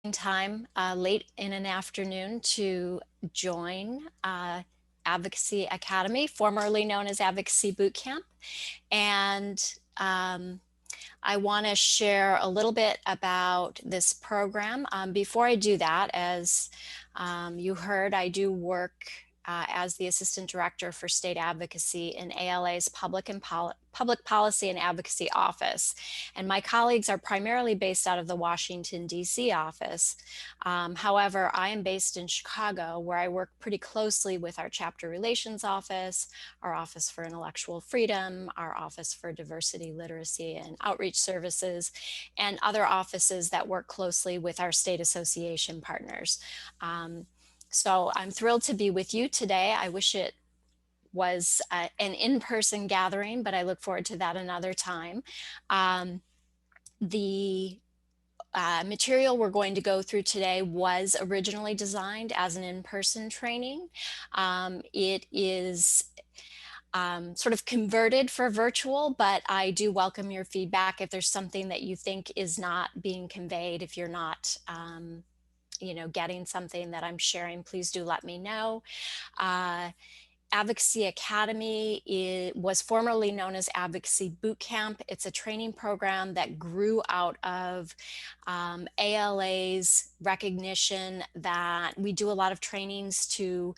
time late in an afternoon to join Advocacy Academy, formerly known as Advocacy Bootcamp. And I want to share a little bit about this program. Before I do that, as you heard, I do work as the Assistant Director for State Advocacy in ALA's Public Policy and Advocacy Office. And my colleagues are primarily based out of the Washington, D.C. office. However, I am based in Chicago, where I work pretty closely with our Chapter Relations Office, our Office for Intellectual Freedom, our Office for Diversity, Literacy, and Outreach Services, and other offices that work closely with our state association partners. So I'm thrilled to be with you today. I wish it was an in-person gathering, but I look forward to that another time. The material we're going to go through today was originally designed as an in-person training. It is sort of converted for virtual, but I do welcome your feedback if there's something that you think is not being conveyed, if you're not getting something that I'm sharing, please do let me know. Advocacy Academy was formerly known as Advocacy Bootcamp. It's a training program that grew out of ALA's recognition that we do a lot of trainings to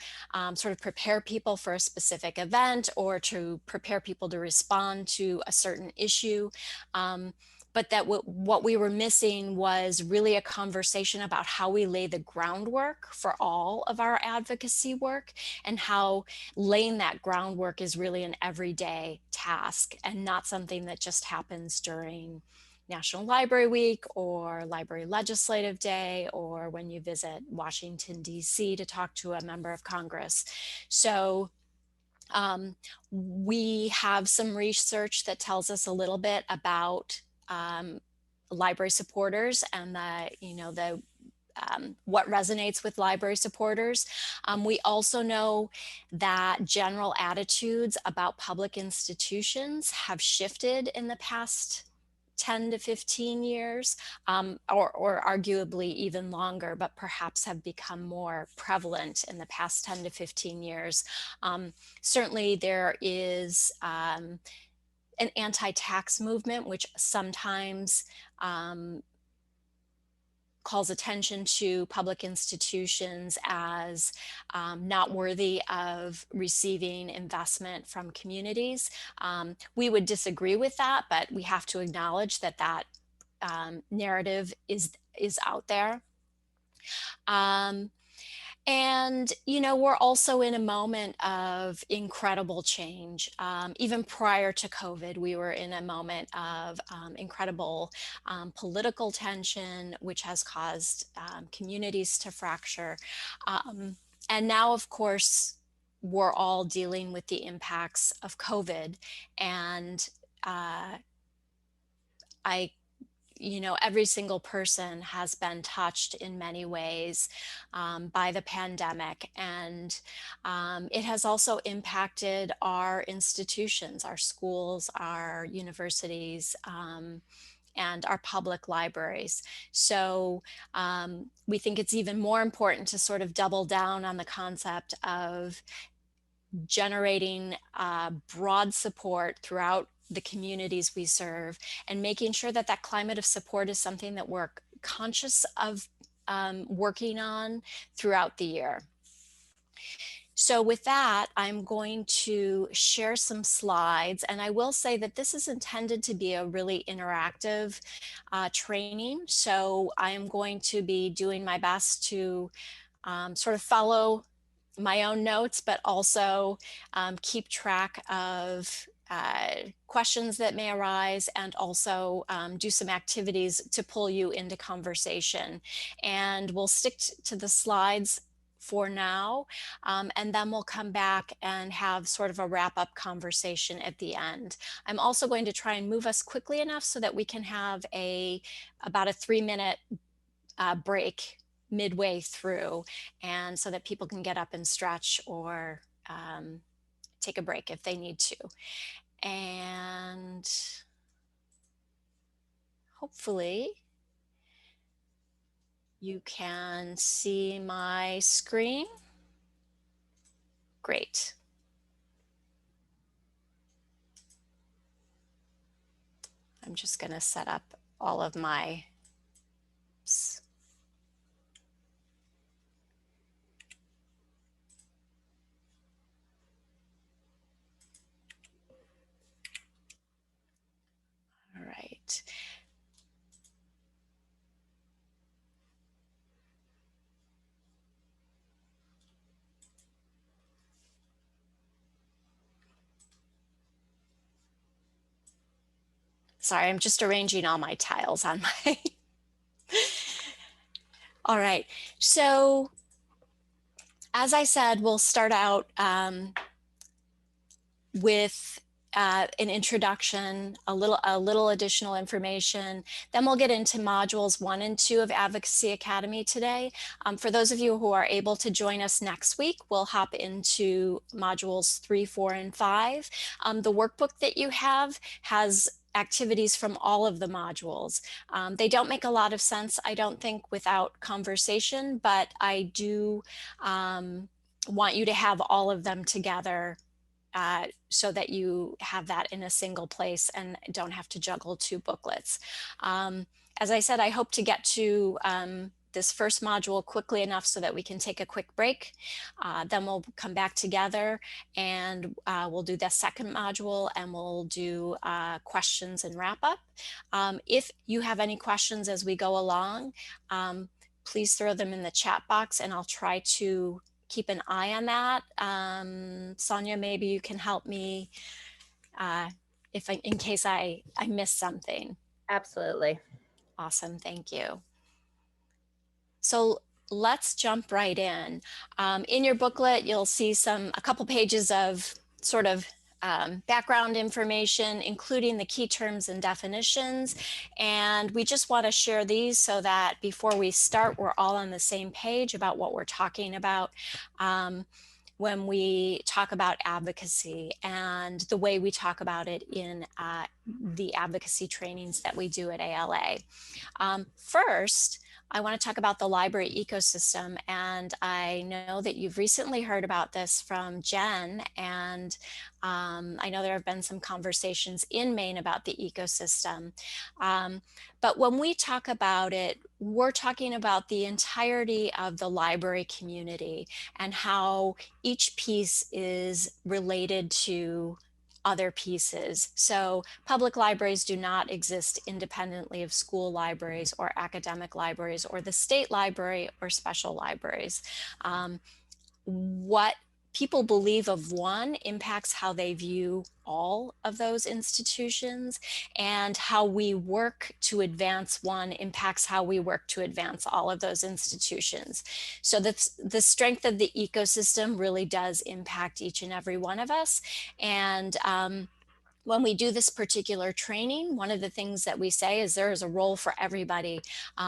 sort of prepare people for a specific event or to prepare people to respond to a certain issue. But that what we were missing was really a conversation about how we lay the groundwork for all of our advocacy work, and how laying that groundwork is really an everyday task and not something that just happens during National Library Week or Library Legislative Day or when you visit Washington, D.C. to talk to a member of Congress. So we have some research that tells us a little bit about library supporters and what resonates with library supporters. We also know that general attitudes about public institutions have shifted in the past 10 to 15 years, or arguably even longer, but perhaps have become more prevalent in the past 10 to 15 years. Certainly there is an anti-tax movement, which sometimes calls attention to public institutions as not worthy of receiving investment from communities. We would disagree with that, but we have to acknowledge that that narrative is out there. And, we're also in a moment of incredible change. Even prior to COVID, we were in a moment of incredible political tension, which has caused communities to fracture. And now, of course, we're all dealing with the impacts of COVID. And every single person has been touched in many ways by the pandemic. And it has also impacted our institutions, our schools, our universities, and our public libraries. So we think it's even more important to sort of double down on the concept of generating broad support throughout the communities we serve, and making sure that that climate of support is something that we're conscious of working on throughout the year. So with that, I'm going to share some slides, and I will say that this is intended to be a really interactive training. So I am going to be doing my best to sort of follow my own notes, but also keep track of questions that may arise, and also do some activities to pull you into conversation. And we'll stick to the slides for now, and then we'll come back and have sort of a wrap-up conversation at the end. I'm also going to try and move us quickly enough so that we can have about a 3-minute break midway through, and so that people can get up and stretch or take a break if they need to. And hopefully you can see my screen. Great. I'm just going to set up all of my all right. Sorry, I'm just arranging all my tiles on my all right, so as I said, we'll start out with an introduction, a little additional information. Then we'll get into modules 1 and 2 of Advocacy Academy today. For those of you who are able to join us next week, we'll hop into modules 3, 4, and 5. The workbook that you have has activities from all of the modules. They don't make a lot of sense, I don't think, without conversation, but I do want you to have all of them together so that you have that in a single place and don't have to juggle 2 booklets. As I said, I hope to get to this first module quickly enough so that we can take a quick break. Then we'll come back together and we'll do the second module and we'll do questions and wrap up. If you have any questions as we go along, please throw them in the chat box and I'll try to keep an eye on that. Sonia, maybe you can help me in case I miss something. Absolutely. Awesome, thank you. So let's jump right in. In your booklet, you'll see a couple pages of sort of background information, including the key terms and definitions. And we just want to share these so that before we start, we're all on the same page about what we're talking about when we talk about advocacy and the way we talk about it in the advocacy trainings that we do at ALA. First, I want to talk about the library ecosystem, and I know that you've recently heard about this from Jen, and I know there have been some conversations in Maine about the ecosystem. But when we talk about it, we're talking about the entirety of the library community and how each piece is related to other pieces. So public libraries do not exist independently of school libraries or academic libraries or the state library or special libraries. What people believe of one impacts how they view all of those institutions, and how we work to advance one impacts how we work to advance all of those institutions. So the strength of the ecosystem really does impact each and every one of us. And when we do this particular training, one of the things that we say is there is a role for everybody,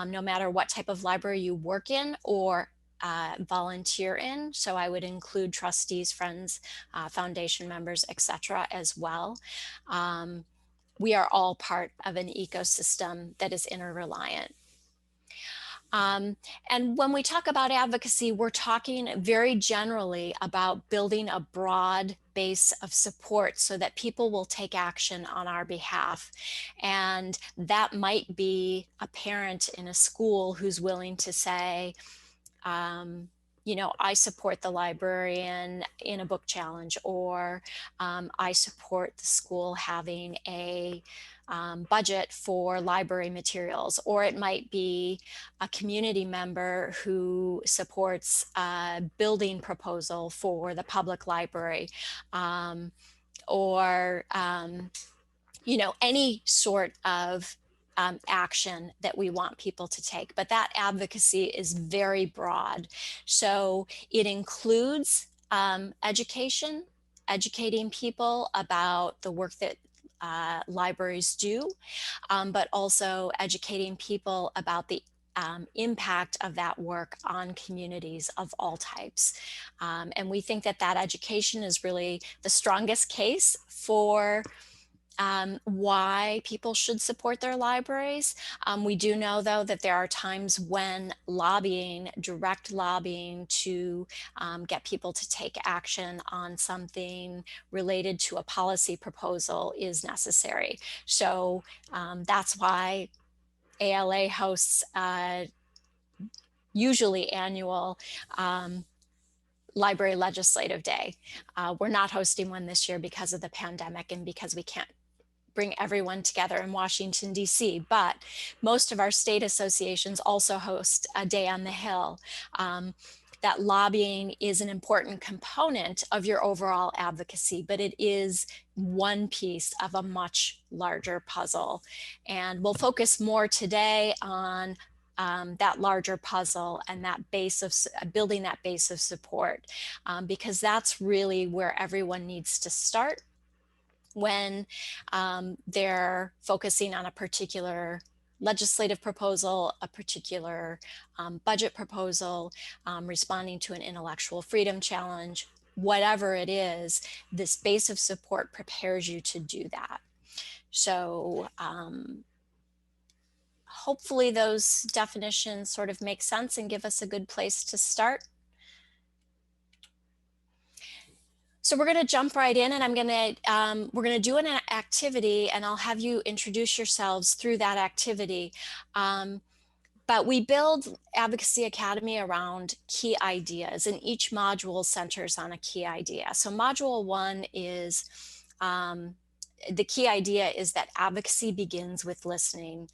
no matter what type of library you work in or volunteer in. So I would include trustees, friends, foundation members, etc. as well. We are all part of an ecosystem that is interreliant. And when we talk about advocacy, we're talking very generally about building a broad base of support so that people will take action on our behalf. And that might be a parent in a school who's willing to say, you know, I support the librarian in a book challenge, or I support the school having a budget for library materials, or it might be a community member who supports a building proposal for the public library, or you know, any sort of action that we want people to take. But that advocacy is very broad. So it includes educating people about the work that libraries do, but also educating people about the impact of that work on communities of all types. And we think that that education is really the strongest case for why people should support their libraries. We do know, though, that there are times when lobbying, direct lobbying to get people to take action on something related to a policy proposal is necessary. So that's why ALA hosts usually annual Library Legislative Day. We're not hosting one this year because of the pandemic and because we can't bring everyone together in Washington, D.C., but most of our state associations also host a day on the Hill. That lobbying is an important component of your overall advocacy, but it is one piece of a much larger puzzle. And we'll focus more today on that larger puzzle and that base of building that base of support, because that's really where everyone needs to start when they're focusing on a particular legislative proposal, a particular budget proposal, responding to an intellectual freedom challenge, whatever it is, this base of support prepares you to do that. So hopefully those definitions sort of make sense and give us a good place to start. So we're going to jump right in, and we're going to do an activity, and I'll have you introduce yourselves through that activity. But we build Advocacy Academy around key ideas, and each module centers on a key idea. So module 1 is the key idea is that advocacy begins with listening.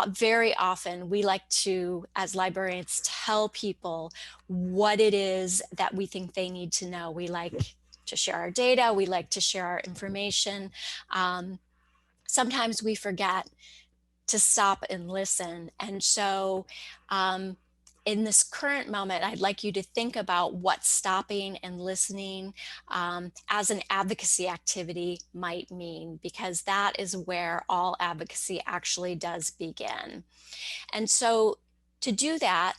Very often we like to, as librarians, tell people what it is that we think they need to know. We like to share our data, we like to share our information. Sometimes we forget to stop and listen. And so in this current moment, I'd like you to think about what stopping and listening as an advocacy activity might mean, because that is where all advocacy actually does begin. And so to do that,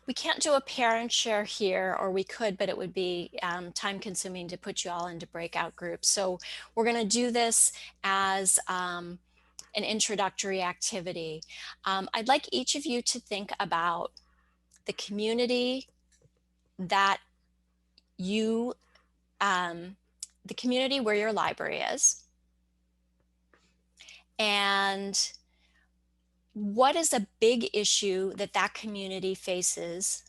we can't do a parent share here, or we could, but it would be time consuming to put you all into breakout groups. So we're going to do this as an introductory activity. I'd like each of you to think about the community that you, the community where your library is, and what is a big issue that that community faces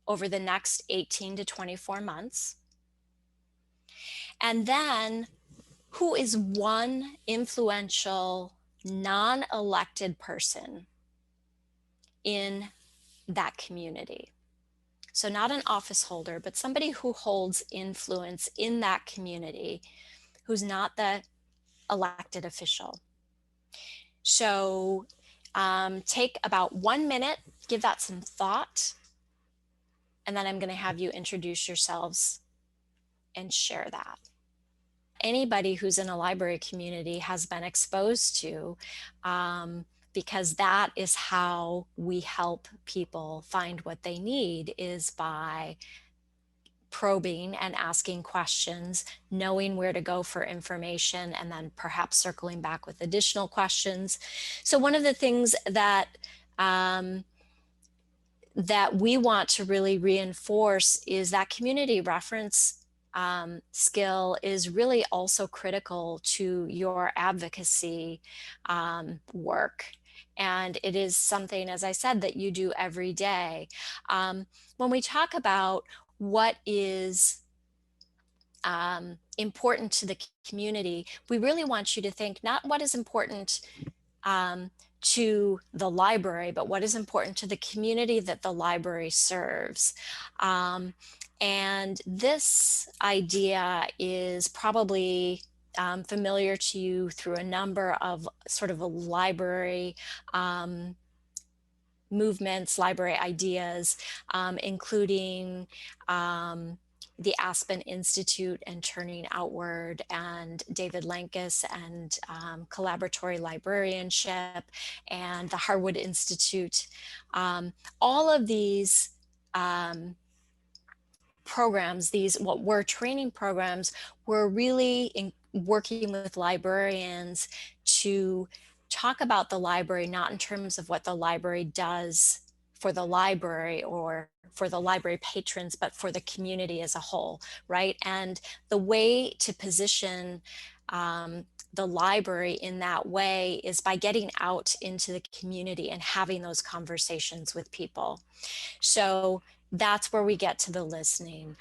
over the next 18 to 24 months. And then who is one influential non-elected person in that community? So not an office holder, but somebody who holds influence in that community, who's not the elected official. So take about 1 minute, give that some thought, and then I'm going to have you introduce yourselves and share that. Anybody who's in a library community has been exposed to, because that is how we help people find what they need, is by probing and asking questions, knowing where to go for information, and then perhaps circling back with additional questions. So one of the things that that we want to really reinforce is that community reference skill is really also critical to your advocacy work. And it is something, as I said, that you do every day. When we talk about what is important to the community, we really want you to think not what is important to the library, but what is important to the community that the library serves. And this idea is probably familiar to you through a number of sort of a library movements, library ideas, including the Aspen Institute and Turning Outward, and David Lankus and collaboratory librarianship, and the Harwood Institute. All of these programs, these what were training programs, were really working with librarians to talk about the library, not in terms of what the library does for the library or for the library patrons, but for the community as a whole, right? And the way to position the library in that way is by getting out into the community and having those conversations with people. So that's where we get to the listening.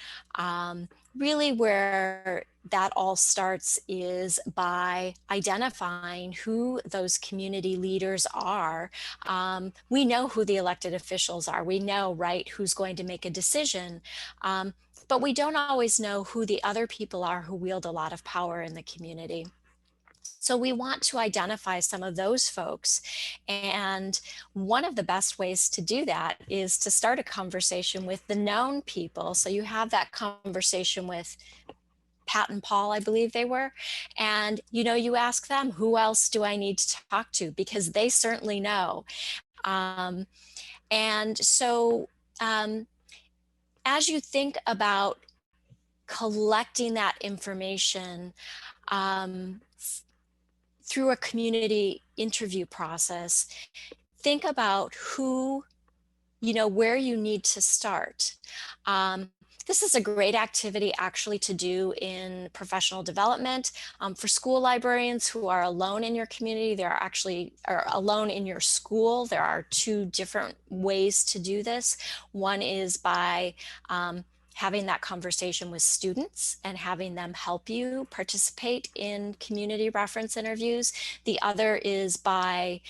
Really, where that all starts is by identifying who those community leaders are. We know who the elected officials are. We know, right, who's going to make a decision. But we don't always know who the other people are who wield a lot of power in the community. So we want to identify some of those folks. And one of the best ways to do that is to start a conversation with the known people. So you have that conversation with Pat and Paul, I believe they were. And, you ask them, who else do I need to talk to? Because they certainly know. And so as you think about collecting that information, through a community interview process, think about where you need to start. This is a great activity actually to do in professional development. For school librarians who are alone in your community, or alone in your school, there are two different ways to do this. One is by having that conversation with students and having them help you participate in community reference interviews. The other is by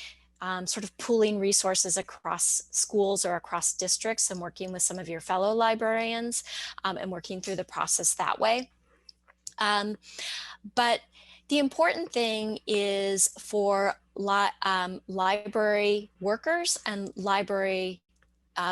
sort of pooling resources across schools or across districts and working with some of your fellow librarians and working through the process that way. But the important thing is for library workers and library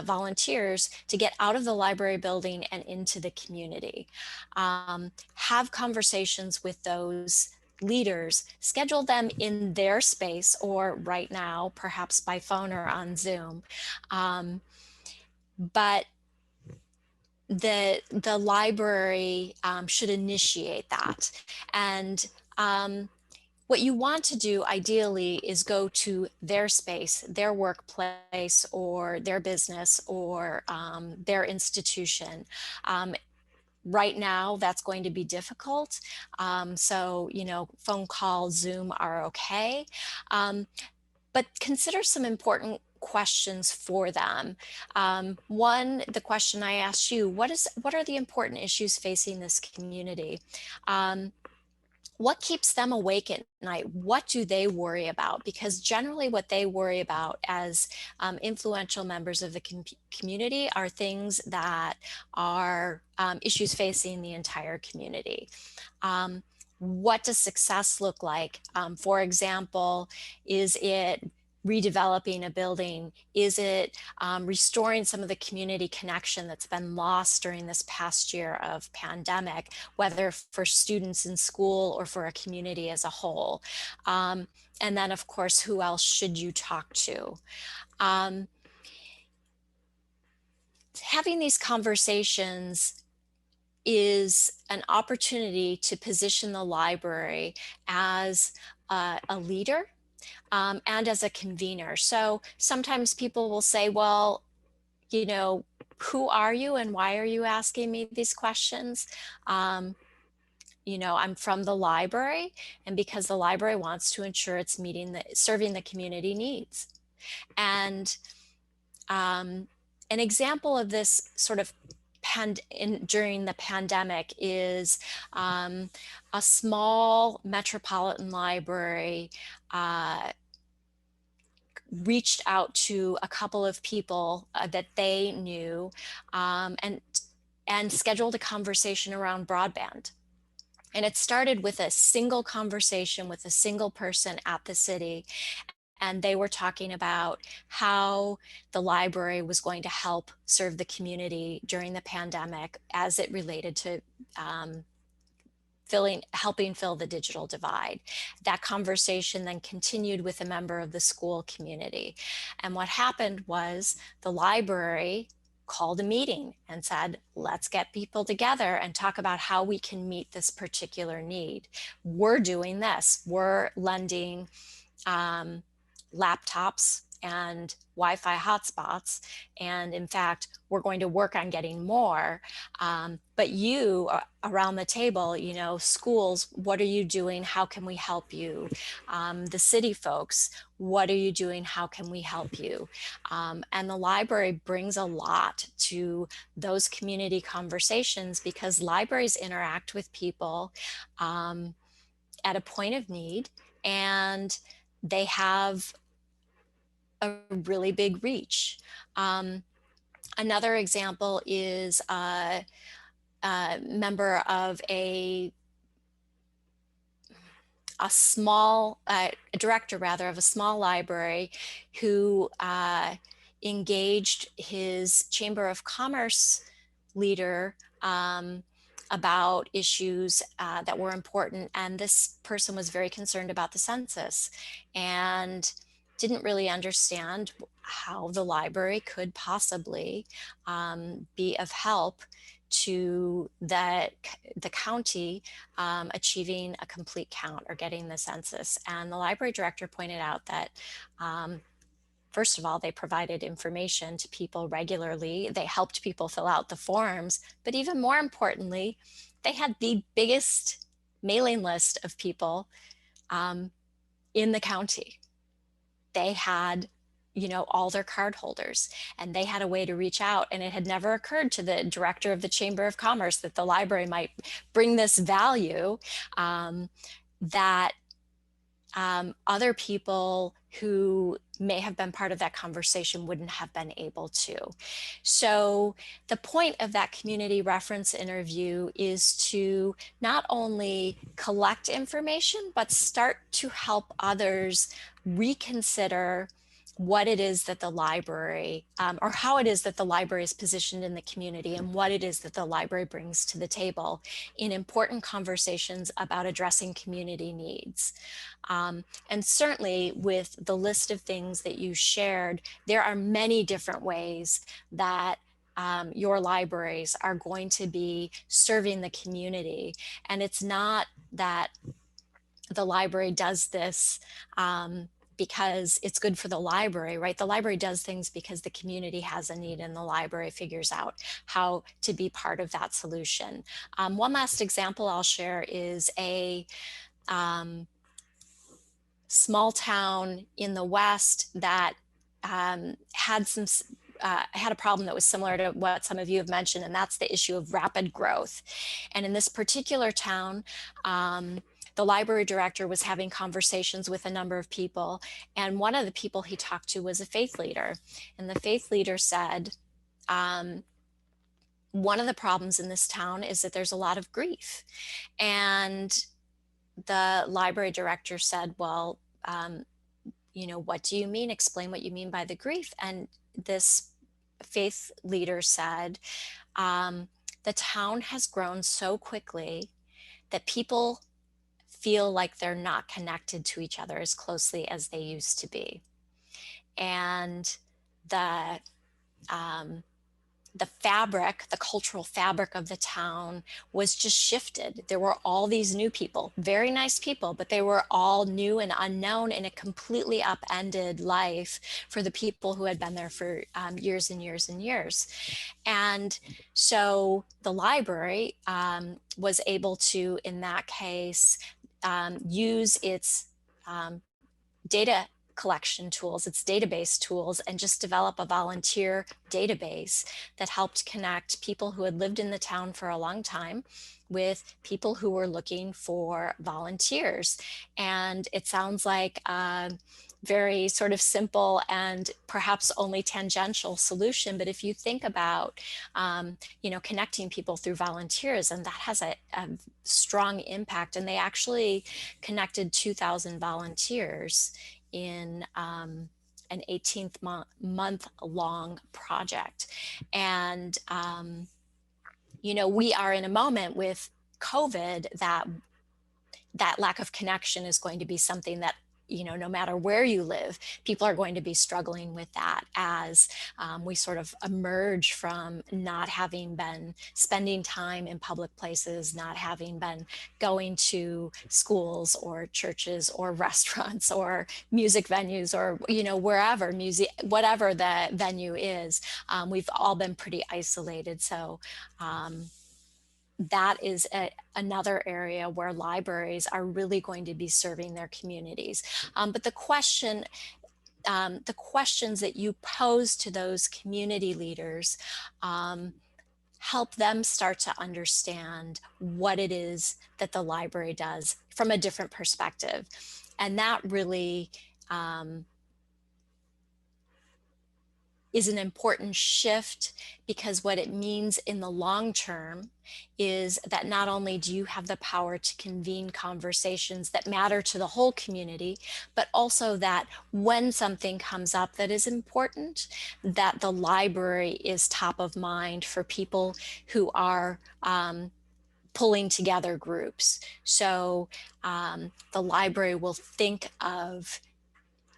volunteers to get out of the library building and into the community. Have conversations with those leaders, schedule them in their space, or right now, perhaps by phone or on Zoom. But the library should initiate that. And what you want to do ideally is go to their space, their workplace, or their business, or their institution. Right now, that's going to be difficult. So, phone call, Zoom are okay. But consider some important questions for them. One, the question I asked you, what are the important issues facing this community? What keeps them awake at night? What do they worry about? Because generally what they worry about as influential members of the community are things that are issues facing the entire community. What does success look like? For example, is it redeveloping a building? Is it restoring some of the community connection that's been lost during this past year of pandemic, whether for students in school or for a community as a whole? And then, of course, who else should you talk to? Having these conversations is an opportunity to position the library as a leader and as a convener. So sometimes people will say, well, who are you and why are you asking me these questions? I'm from the library, and because the library wants to ensure it's serving the community needs. And an example of this sort of during the pandemic is a small metropolitan library reached out to a couple of people that they knew and scheduled a conversation around broadband. And it started with a single conversation with a single person at the city. And they were talking about how the library was going to help serve the community during the pandemic as it related to helping fill the digital divide. That conversation then continued with a member of the school community. And what happened was the library called a meeting and said, let's get people together and talk about how we can meet this particular need. We're doing this. We're lending laptops and Wi-Fi hotspots. And in fact, we're going to work on getting more. But you around the table, you know, schools, what are you doing? How can we help you? The city folks, what are you doing? How can we help you? And the library brings a lot to those community conversations because libraries interact with people at a point of need, and they have a really big reach. Another example is a member of a small, a director rather, of a small library who engaged his Chamber of Commerce leader about issues that were important. And this person was very concerned about the census and didn't really understand how the library could possibly be of help to the county achieving a complete count or getting the census. And the library director pointed out that first of all, they provided information to people regularly. They helped people fill out the forms, but even more importantly, they had the biggest mailing list of people in the county. They had, you know, all their card holders, and they had a way to reach out. And it had never occurred to the director of the Chamber of Commerce that the library might bring this value that other people who may have been part of that conversation wouldn't have been able to. So the point of that community reference interview is to not only collect information, but start to help others reconsider what it is that the library, or how it is that the library is positioned in the community and what it is that the library brings to the table in important conversations about addressing community needs. And certainly with the list of things that you shared, there are many different ways that your libraries are going to be serving the community. And it's not that the library does this because it's good for the library, right? The library does things because the community has a need and the library figures out how to be part of that solution. One last example I'll share is a small town in the West that had a problem that was similar to what some of you have mentioned, and that's the issue of rapid growth. And in this particular town, the library director was having conversations with a number of people, and one of the people he talked to was a faith leader. And the faith leader said, one of the problems in this town is that there's a lot of grief. And the library director said, well, you know, what do you mean? Explain what you mean by the grief. And this faith leader said, the town has grown so quickly that people feel like they're not connected to each other as closely as they used to be. And the fabric, the cultural fabric of the town was just shifted. There were all these new people, very nice people, but they were all new and unknown, and it completely upended life for the people who had been there for years and years and years. And so the library was able to, in that case, use its data collection tools, its database tools, and just develop a volunteer database that helped connect people who had lived in the town for a long time with people who were looking for volunteers. And it sounds like a very sort of simple and perhaps only tangential solution, but if you think about you know, connecting people through volunteers, and that has a strong impact. And they actually connected 2,000 volunteers in an 18-month long project. And you know, we are in a moment with COVID that lack of connection is going to be something that no matter where you live, people are going to be struggling with that as we sort of emerge from not having been spending time in public places, not having been going to schools or churches or restaurants or music venues or, wherever whatever the venue is. We've all been pretty isolated. So that is another area where libraries are really going to be serving their communities. But the questions that you pose to those community leaders help them start to understand what it is that the library does from a different perspective. And that really is an important shift, because what it means in the long term is that not only do you have the power to convene conversations that matter to the whole community, but also that when something comes up that is important, that the library is top of mind for people who are pulling together groups. So the library will think of,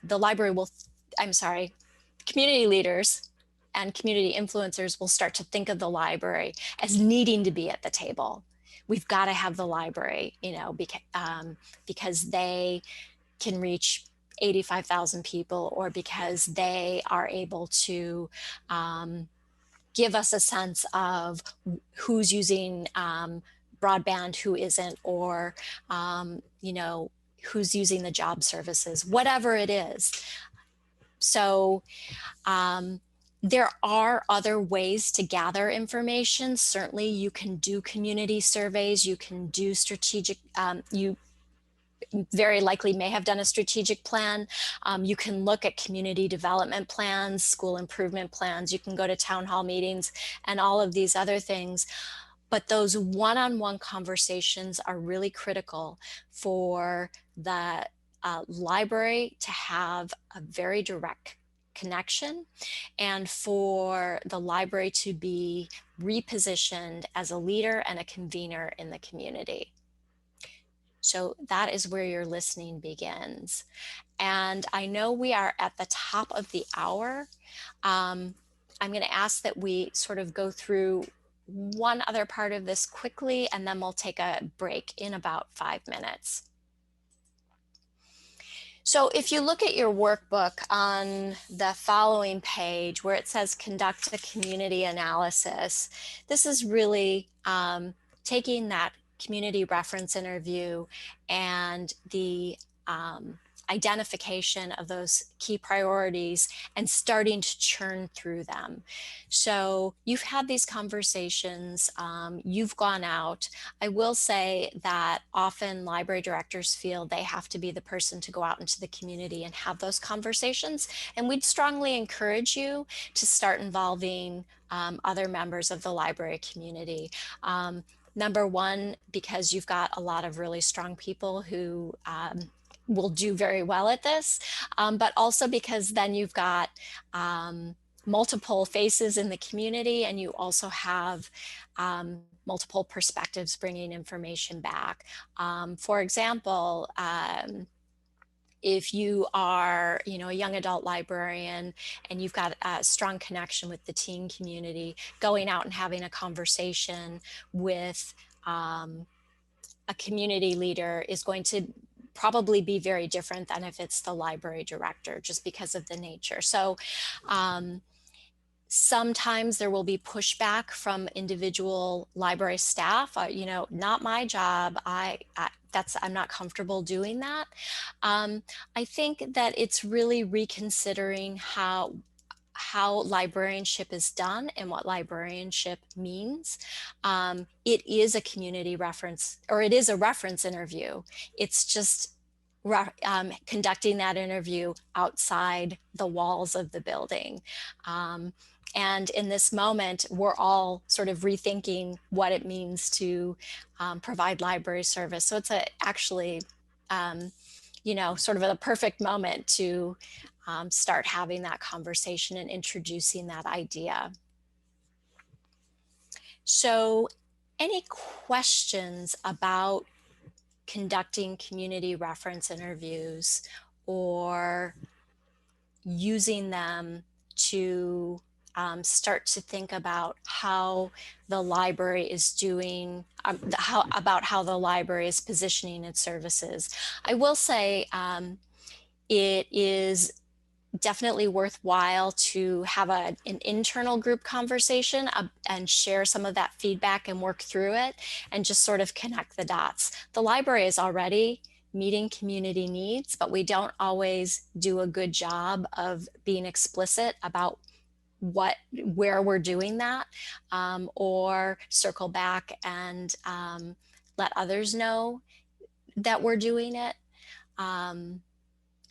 the library will, I'm sorry, community leaders and community influencers will start to think of the library as needing to be at the table. We've got to have the library, because they can reach 85,000 people, or because they are able to give us a sense of who's using broadband, who isn't, or who's using the job services, whatever it is. So there are other ways to gather information. Certainly you can do community surveys, you can do strategic, you very likely may have done a strategic plan. You can look at community development plans, school improvement plans, you can go to town hall meetings and all of these other things. But those one-on-one conversations are really critical for the library to have a very direct connection, and for the library to be repositioned as a leader and a convener in the community. So that is where your listening begins. And I know we are at the top of the hour. I'm going to ask that we sort of go through one other part of this quickly, and then we'll take a break in about 5 minutes. So if you look at your workbook on the following page where it says conduct a community analysis, this is really taking that community reference interview and the identification of those key priorities and starting to churn through them. So you've had these conversations, you've gone out. I will say that often library directors feel they have to be the person to go out into the community and have those conversations. And we'd strongly encourage you to start involving other members of the library community. Number one, because you've got a lot of really strong people who will do very well at this, but also because then you've got multiple faces in the community, and you also have multiple perspectives bringing information back. For example, if you are, a young adult librarian and you've got a strong connection with the teen community, going out and having a conversation with a community leader is going to probably be very different than if it's the library director, just because of the nature. So sometimes there will be pushback from individual library staff. Not my job. I'm not comfortable doing that. I think that it's really reconsidering how librarianship is done and what librarianship means. It is a community reference, or it is a reference interview. It's just conducting that interview outside the walls of the building. And in this moment, we're all sort of rethinking what it means to provide library service. So it's actually, sort of a perfect moment to start having that conversation and introducing that idea. So any questions about conducting community reference interviews or using them to start to think about how the library is doing, about how the library is positioning its services. I will say it is definitely worthwhile to have an internal group conversation and share some of that feedback and work through it and just sort of connect the dots. The library is already meeting community needs, but we don't always do a good job of being explicit about where we're doing that, or circle back and let others know that we're doing it.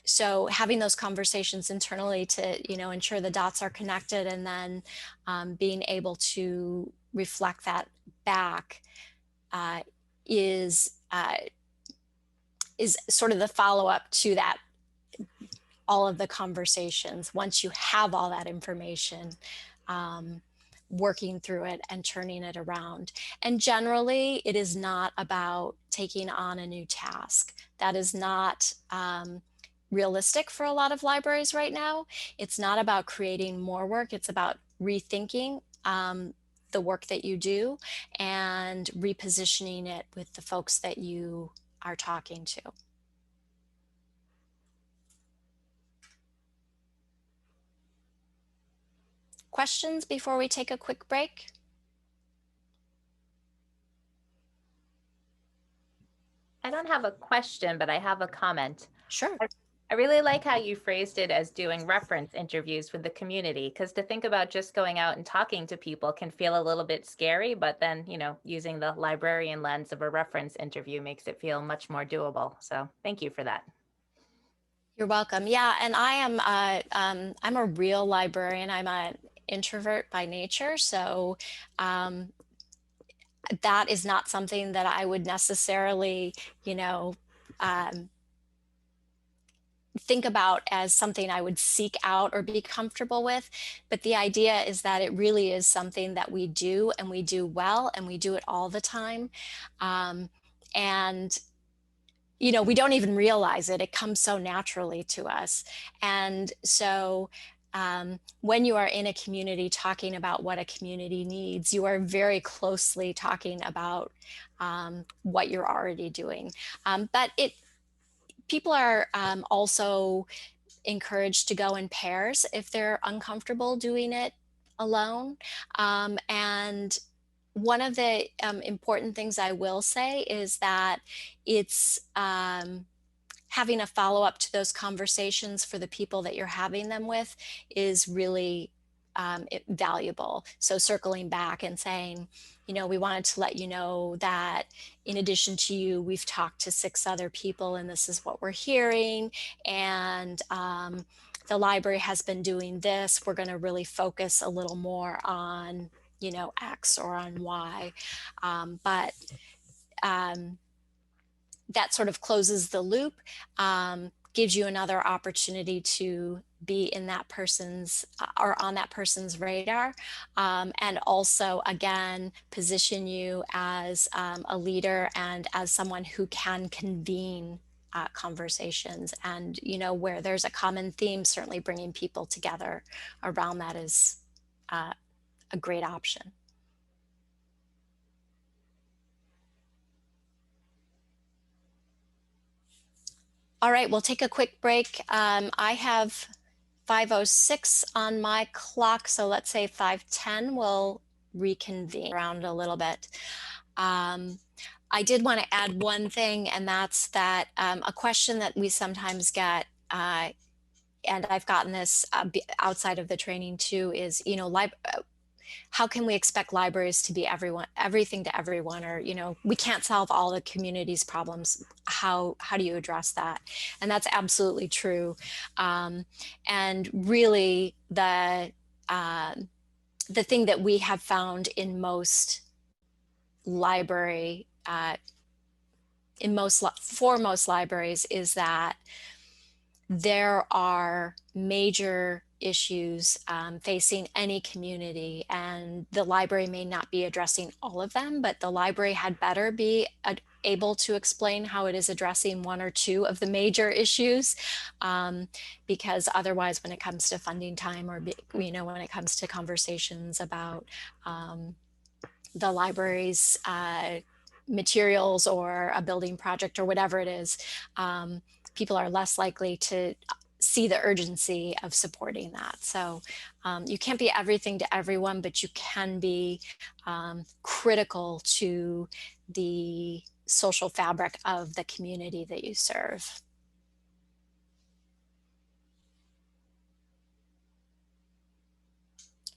So having those conversations internally to, ensure the dots are connected, and then being able to reflect that back uh, is sort of the follow-up to that, all of the conversations. Once you have all that information, working through it and turning it around. And generally, it is not about taking on a new task. That is not realistic for a lot of libraries right now. It's not about creating more work. It's about rethinking the work that you do and repositioning it with the folks that you are talking to. Questions before we take a quick break? I don't have a question, but I have a comment. Sure. I really like how you phrased it as doing reference interviews with the community, because to think about just going out and talking to people can feel a little bit scary, but then, using the librarian lens of a reference interview makes it feel much more doable. So thank you for that. You're welcome. Yeah, and I am I'm a real librarian. I'm an introvert by nature, so that is not something that I would necessarily, um, think about as something I would seek out or be comfortable with. But the idea is that it really is something that we do, and we do well, and we do it all the time. And we don't even realize it. It comes so naturally to us. And so when you are in a community talking about what a community needs, you are very closely talking about what you're already doing. But people are also encouraged to go in pairs if they're uncomfortable doing it alone. And one of the important things I will say is that it's having a follow-up to those conversations for the people that you're having them with is really valuable. So circling back and saying, we wanted to let you know that in addition to you, we've talked to 6 other people, and this is what we're hearing. And the library has been doing this. We're going to really focus a little more on, X or on Y. But that sort of closes the loop, gives you another opportunity to be in that person's or on that person's radar, and also again position you as a leader and as someone who can convene conversations. And where there's a common theme, certainly bringing people together around that is a great option. All right, we'll take a quick break. I have 5:06 on my clock, so let's say 5:10 we'll reconvene around a little bit. I did want to add one thing, and that's that a question that we sometimes get, and I've gotten this outside of the training too, is, how can we expect libraries to be everything to everyone? Or, we can't solve all the community's problems. How do you address that? And that's absolutely true. And really the thing that we have found in most library, for most libraries, is that there are major issues facing any community, and the library may not be addressing all of them, but the library had better be able to explain how it is addressing one or two of the major issues, because otherwise when it comes to funding time, or when it comes to conversations about the library's materials or a building project or whatever it is, people are less likely to see the urgency of supporting that. So you can't be everything to everyone, but you can be critical to the social fabric of the community that you serve.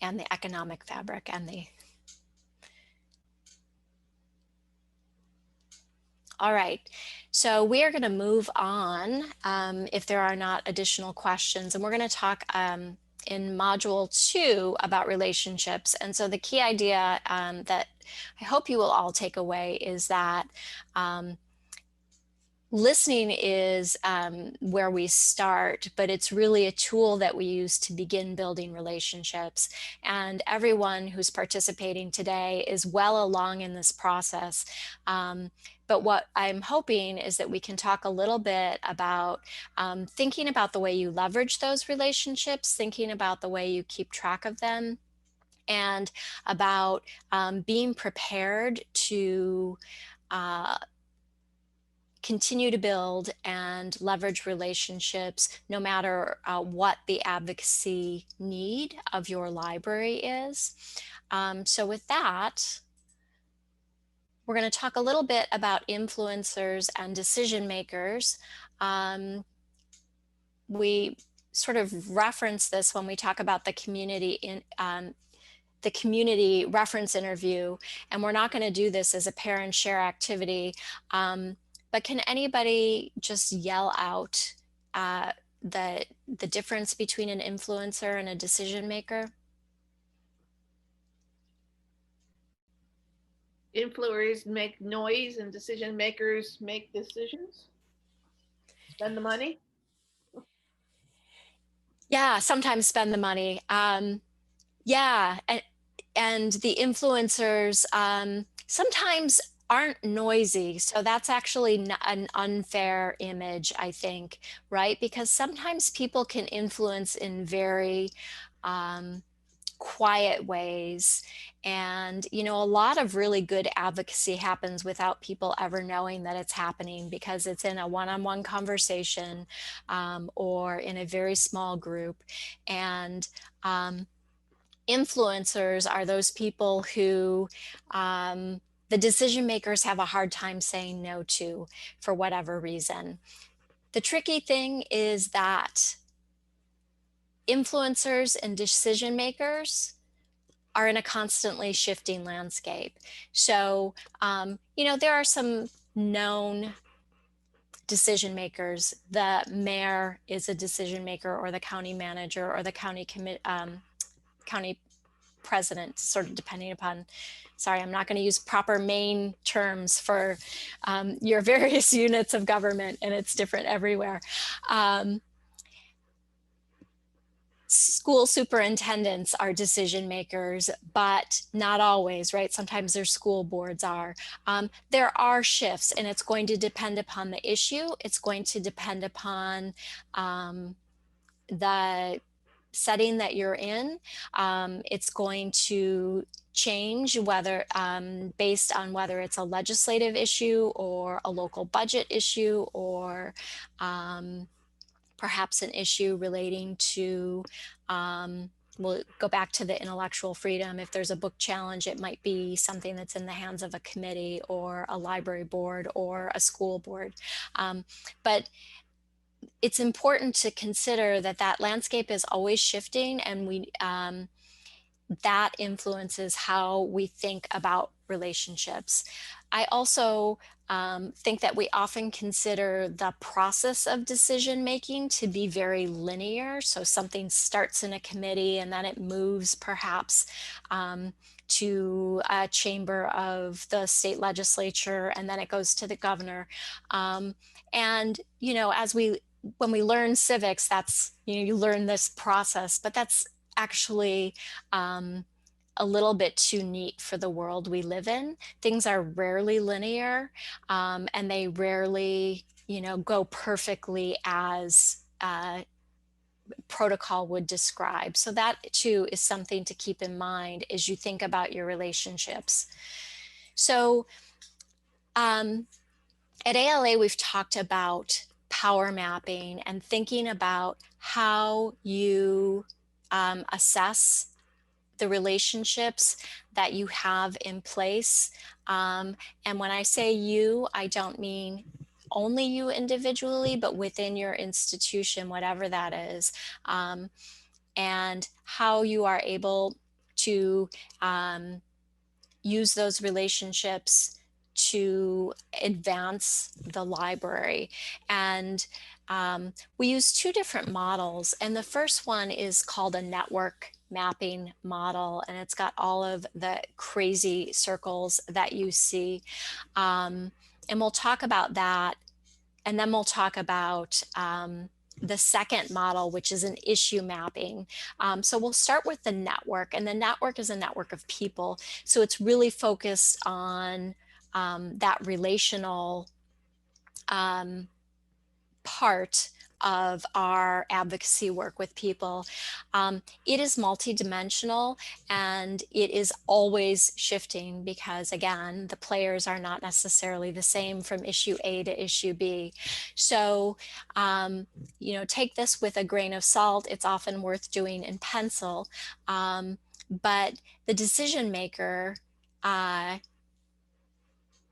And the economic fabric and the... All right, so we are going to move on if there are not additional questions, and we're going to talk in module 2 about relationships. And so the key idea that I hope you will all take away is that listening is where we start, but it's really a tool that we use to begin building relationships. And everyone who's participating today is well along in this process. But what I'm hoping is that we can talk a little bit about thinking about the way you leverage those relationships, thinking about the way you keep track of them, and about being prepared to continue to build and leverage relationships no matter what the advocacy need of your library is. So with that, we're going to talk a little bit about influencers and decision makers. We sort of reference this when we talk about the community reference interview, and we're not going to do this as a pair and share activity. But can anybody just yell out the difference between an influencer and a decision maker? Influencers make noise and decision makers make decisions. Spend the money. Yeah, sometimes spend the money. Yeah, and the influencers sometimes aren't noisy. So that's actually an unfair image, I think, right? Because sometimes people can influence in very quiet ways. And, a lot of really good advocacy happens without people ever knowing that it's happening, because it's in a one-on-one conversation or in a very small group. And influencers are those people who the decision makers have a hard time saying no to for whatever reason. The tricky thing is that influencers and decision makers are in a constantly shifting landscape. So, there are some known decision makers. The mayor is a decision maker, or the county manager, or the county president, sort of depending upon, sorry, I'm not going to use proper Maine terms for your various units of government, and it's different everywhere. School superintendents are decision makers, but not always, right? Sometimes their school boards are. There are shifts, and it's going to depend upon the issue. It's going to depend upon the setting that you're in. It's going to change whether based on whether it's a legislative issue or a local budget issue, or perhaps an issue relating to, we'll go back to the intellectual freedom. If there's a book challenge, it might be something that's in the hands of a committee or a library board or a school board. But it's important to consider that that landscape is always shifting, and that influences how we think about relationships. I also think that we often consider the process of decision making to be very linear. So something starts in a committee, and then it moves perhaps to a chamber of the state legislature, and then it goes to the governor. And, when we learn civics, that's, you learn this process, but that's actually a little bit too neat for the world we live in. Things are rarely linear, and they rarely, go perfectly as protocol would describe. So that too is something to keep in mind as you think about your relationships. So at ALA, we've talked about power mapping and thinking about how you assess the relationships that you have in place. And when I say you, I don't mean only you individually, but within your institution, whatever that is, and how you are able to use those relationships to advance the library. And we use two different models. And the first one is called a network mapping model. And it's got all of the crazy circles that you see. And we'll talk about that. And then we'll talk about the second model, which is an issue mapping. So we'll start with the network, and the network is a network of people. So it's really focused on that relational part of our advocacy work with people. It is multidimensional, and it is always shifting because, again, the players are not necessarily the same from issue A to issue B. So, take this with a grain of salt. It's often worth doing in pencil, but the decision maker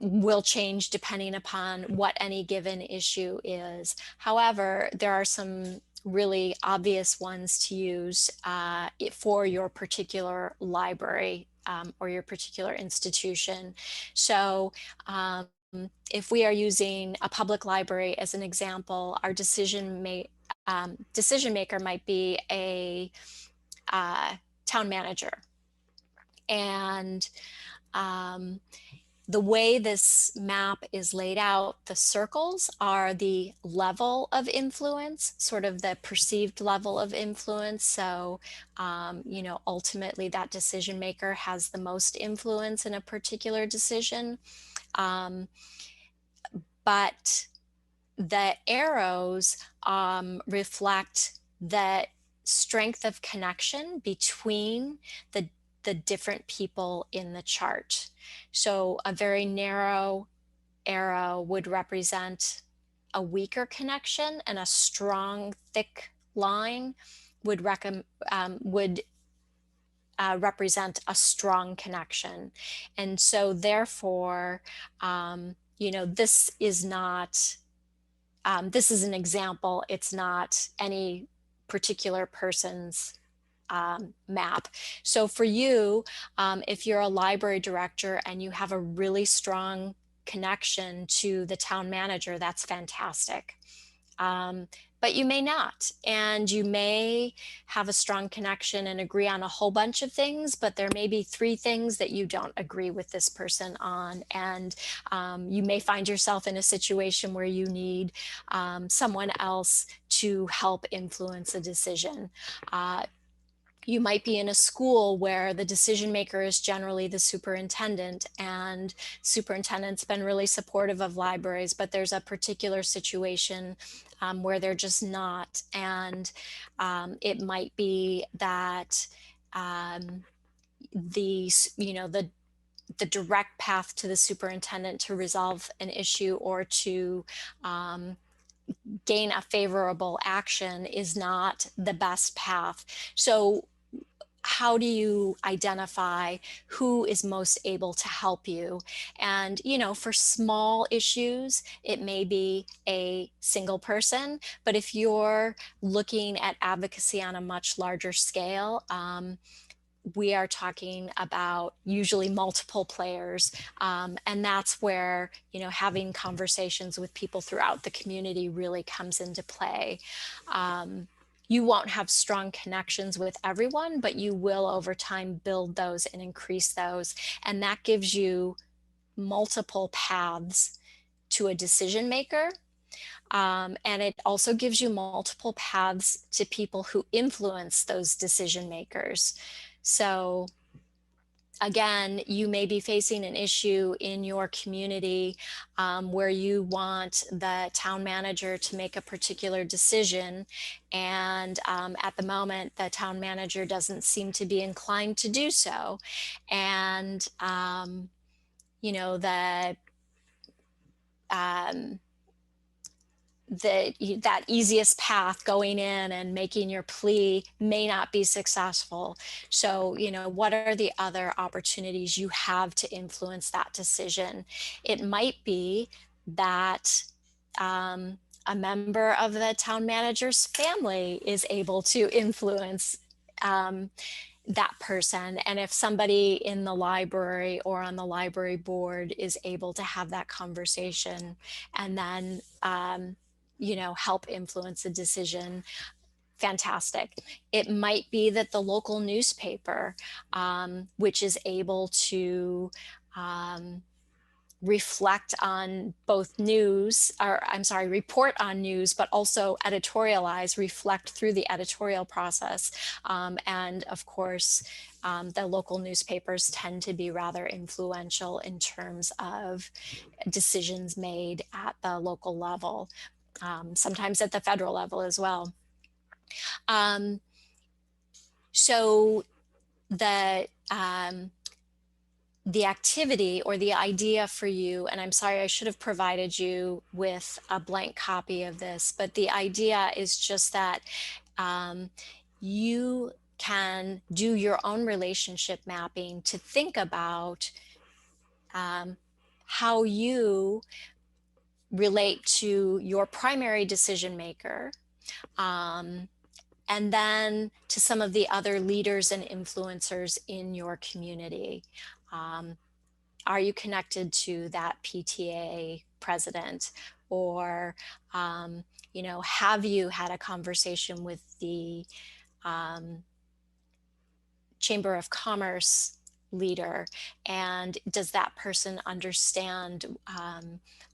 will change depending upon what any given issue is. However, there are some really obvious ones to use for your particular library or your particular institution. So if we are using a public library as an example, our decision maker might be a town manager. And the way this map is laid out, the circles are the level of influence, sort of the perceived level of influence. So, ultimately that decision maker has the most influence in a particular decision. But the arrows reflect the strength of connection between the different people in the chart. So a very narrow arrow would represent a weaker connection, and a strong, thick line would represent a strong connection. And so therefore, this is not, this is an example. It's not any particular person's map. So for you, if you're a library director and you have a really strong connection to the town manager, that's fantastic. But you may not, and you may have a strong connection and agree on a whole bunch of things, but there may be 3 things that you don't agree with this person on. And you may find yourself in a situation where you need someone else to help influence a decision. You might be in a school where the decision maker is generally the superintendent, and superintendent's been really supportive of libraries, but there's a particular situation where they're just not. And it might be that the direct path to the superintendent to resolve an issue or to gain a favorable action is not the best path. So how do you identify who is most able to help you? And, for small issues, it may be a single person, but if you're looking at advocacy on a much larger scale, we are talking about usually multiple players. And that's where, having conversations with people throughout the community really comes into play. You won't have strong connections with everyone, but you will over time build those and increase those. And that gives you multiple paths to a decision maker. And it also gives you multiple paths to people who influence those decision makers. So again, you may be facing an issue in your community where you want the town manager to make a particular decision. And at the moment, the town manager doesn't seem to be inclined to do so. And, you know, um, that easiest path going in and making your plea may not be successful. So, you know, what are the other opportunities you have to influence that decision? It might be that a member of the town manager's family is able to influence that person. And if somebody in the library or on the library board is able to have that conversation and then, you know, help influence a decision, fantastic. It might be that the local newspaper, which is able to reflect on both news, or I'm sorry, report on news, but also editorialize, reflect through the editorial process. And of course, the local newspapers tend to be rather influential in terms of decisions made at the local level, sometimes at the federal level as well. So the activity or the idea for you, and I'm sorry, I should have provided you with a blank copy of this, but the idea is just that you can do your own relationship mapping to think about how you relate to your primary decision maker, and then to some of the other leaders and influencers in your community. Are you connected to that PTA president? Or, you know, have you had a conversation with the Chamber of Commerce leader? And does that person understand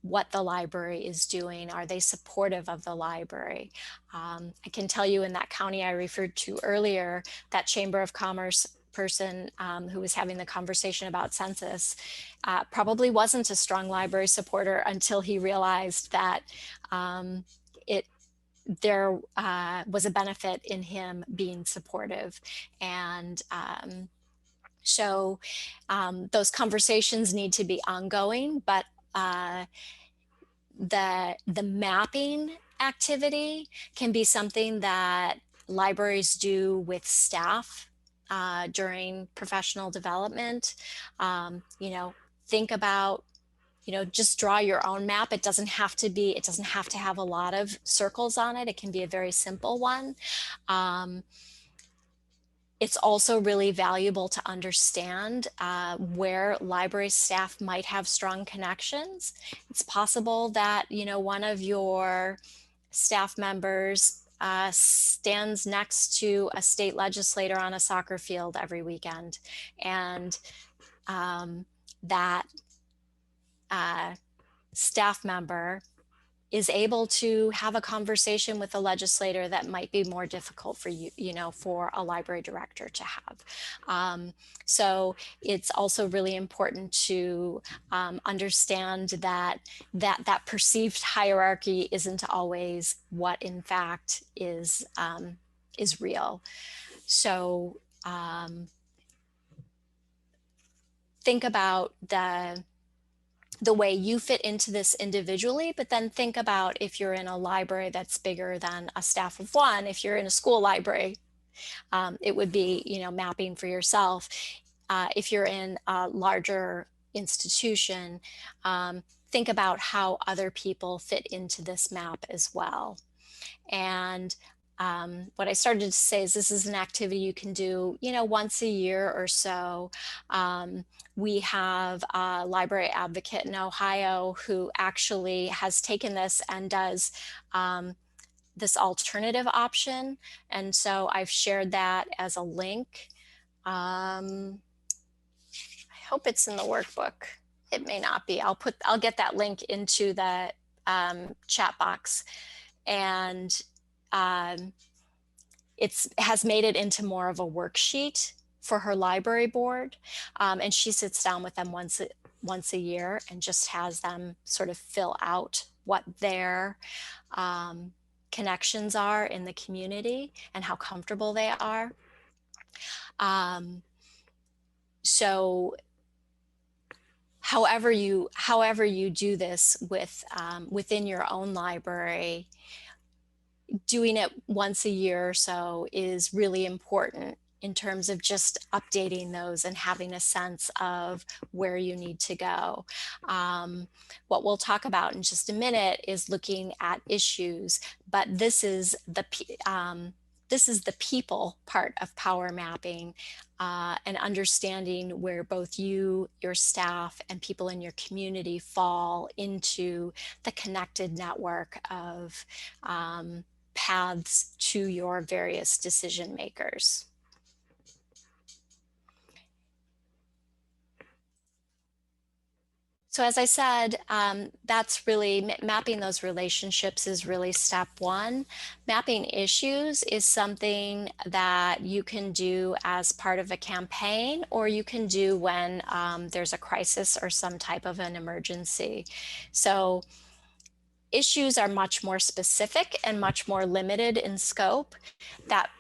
what the library is doing? Are they supportive of the library? I can tell you in that county I referred to earlier, that Chamber of Commerce person who was having the conversation about census probably wasn't a strong library supporter until he realized that there was a benefit in him being supportive. And so those conversations need to be ongoing, but the mapping activity can be something that libraries do with staff during professional development. You know, think about, you know, just draw your own map. It doesn't have to have a lot of circles on it. It can be a very simple one. It's also really valuable to understand where library staff might have strong connections. It's possible that, you know, one of your staff members stands next to a state legislator on a soccer field every weekend, and that staff member is able to have a conversation with a legislator that might be more difficult for you, you know, for a library director to have. So it's also really important to understand that perceived hierarchy isn't always what in fact is real. So think about the way you fit into this individually, but then think about if you're in a library that's bigger than a staff of one. If you're in a school library, it would be, you know, mapping for yourself. If you're in a larger institution, think about how other people fit into this map as well. And what I started to say is this is an activity you can do, you know, once a year or so. We have a library advocate in Ohio who actually has taken this and does this alternative option. And so I've shared that as a link. I hope it's in the workbook. It may not be. I'll get that link into the chat box. And it has made it into more of a worksheet for her library board, and she sits down with them once a year and just has them sort of fill out what their connections are in the community and how comfortable they are. So however you do this with within your own library, doing it once a year or so is really important in terms of just updating those and having a sense of where you need to go. What we'll talk about in just a minute is looking at issues, but this is the people part of power mapping, and understanding where both you, your staff, and people in your community fall into the connected network of paths to your various decision makers. So as I said, that's really, mapping those relationships is really step one. Mapping issues is something that you can do as part of a campaign, or you can do when there's a crisis or some type of an emergency. So issues are much more specific and much more limited in scope. That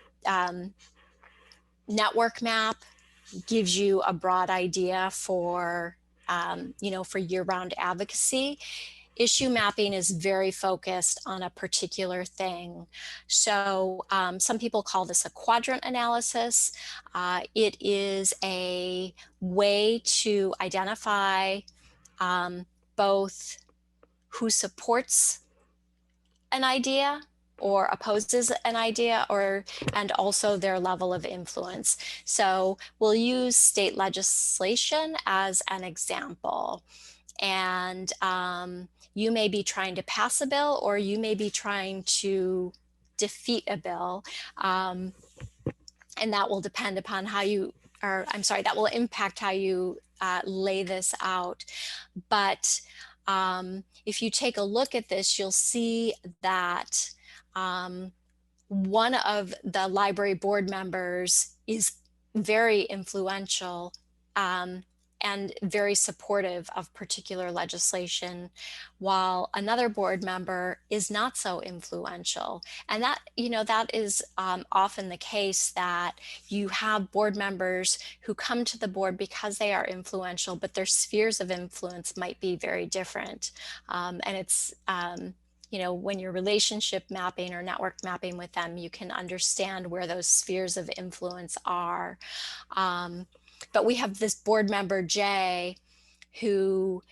network map gives you a broad idea for for year-round advocacy. Issue mapping is very focused on a particular thing. So some people call this a quadrant analysis. It is a way to identify both who supports an idea or opposes an idea, and also their level of influence. So we'll use state legislation as an example. And you may be trying to pass a bill, or you may be trying to defeat a bill. And that will depend upon how you, or I'm sorry, that will impact how you lay this out. But if you take a look at this, you'll see that one of the library board members is very influential and very supportive of particular legislation, while another board member is not so influential. And that, that is often the case, that you have board members who come to the board because they are influential, but their spheres of influence might be very different. And it's, when you're relationship mapping or network mapping with them, you can understand where those spheres of influence are. But we have this board member, Jay, who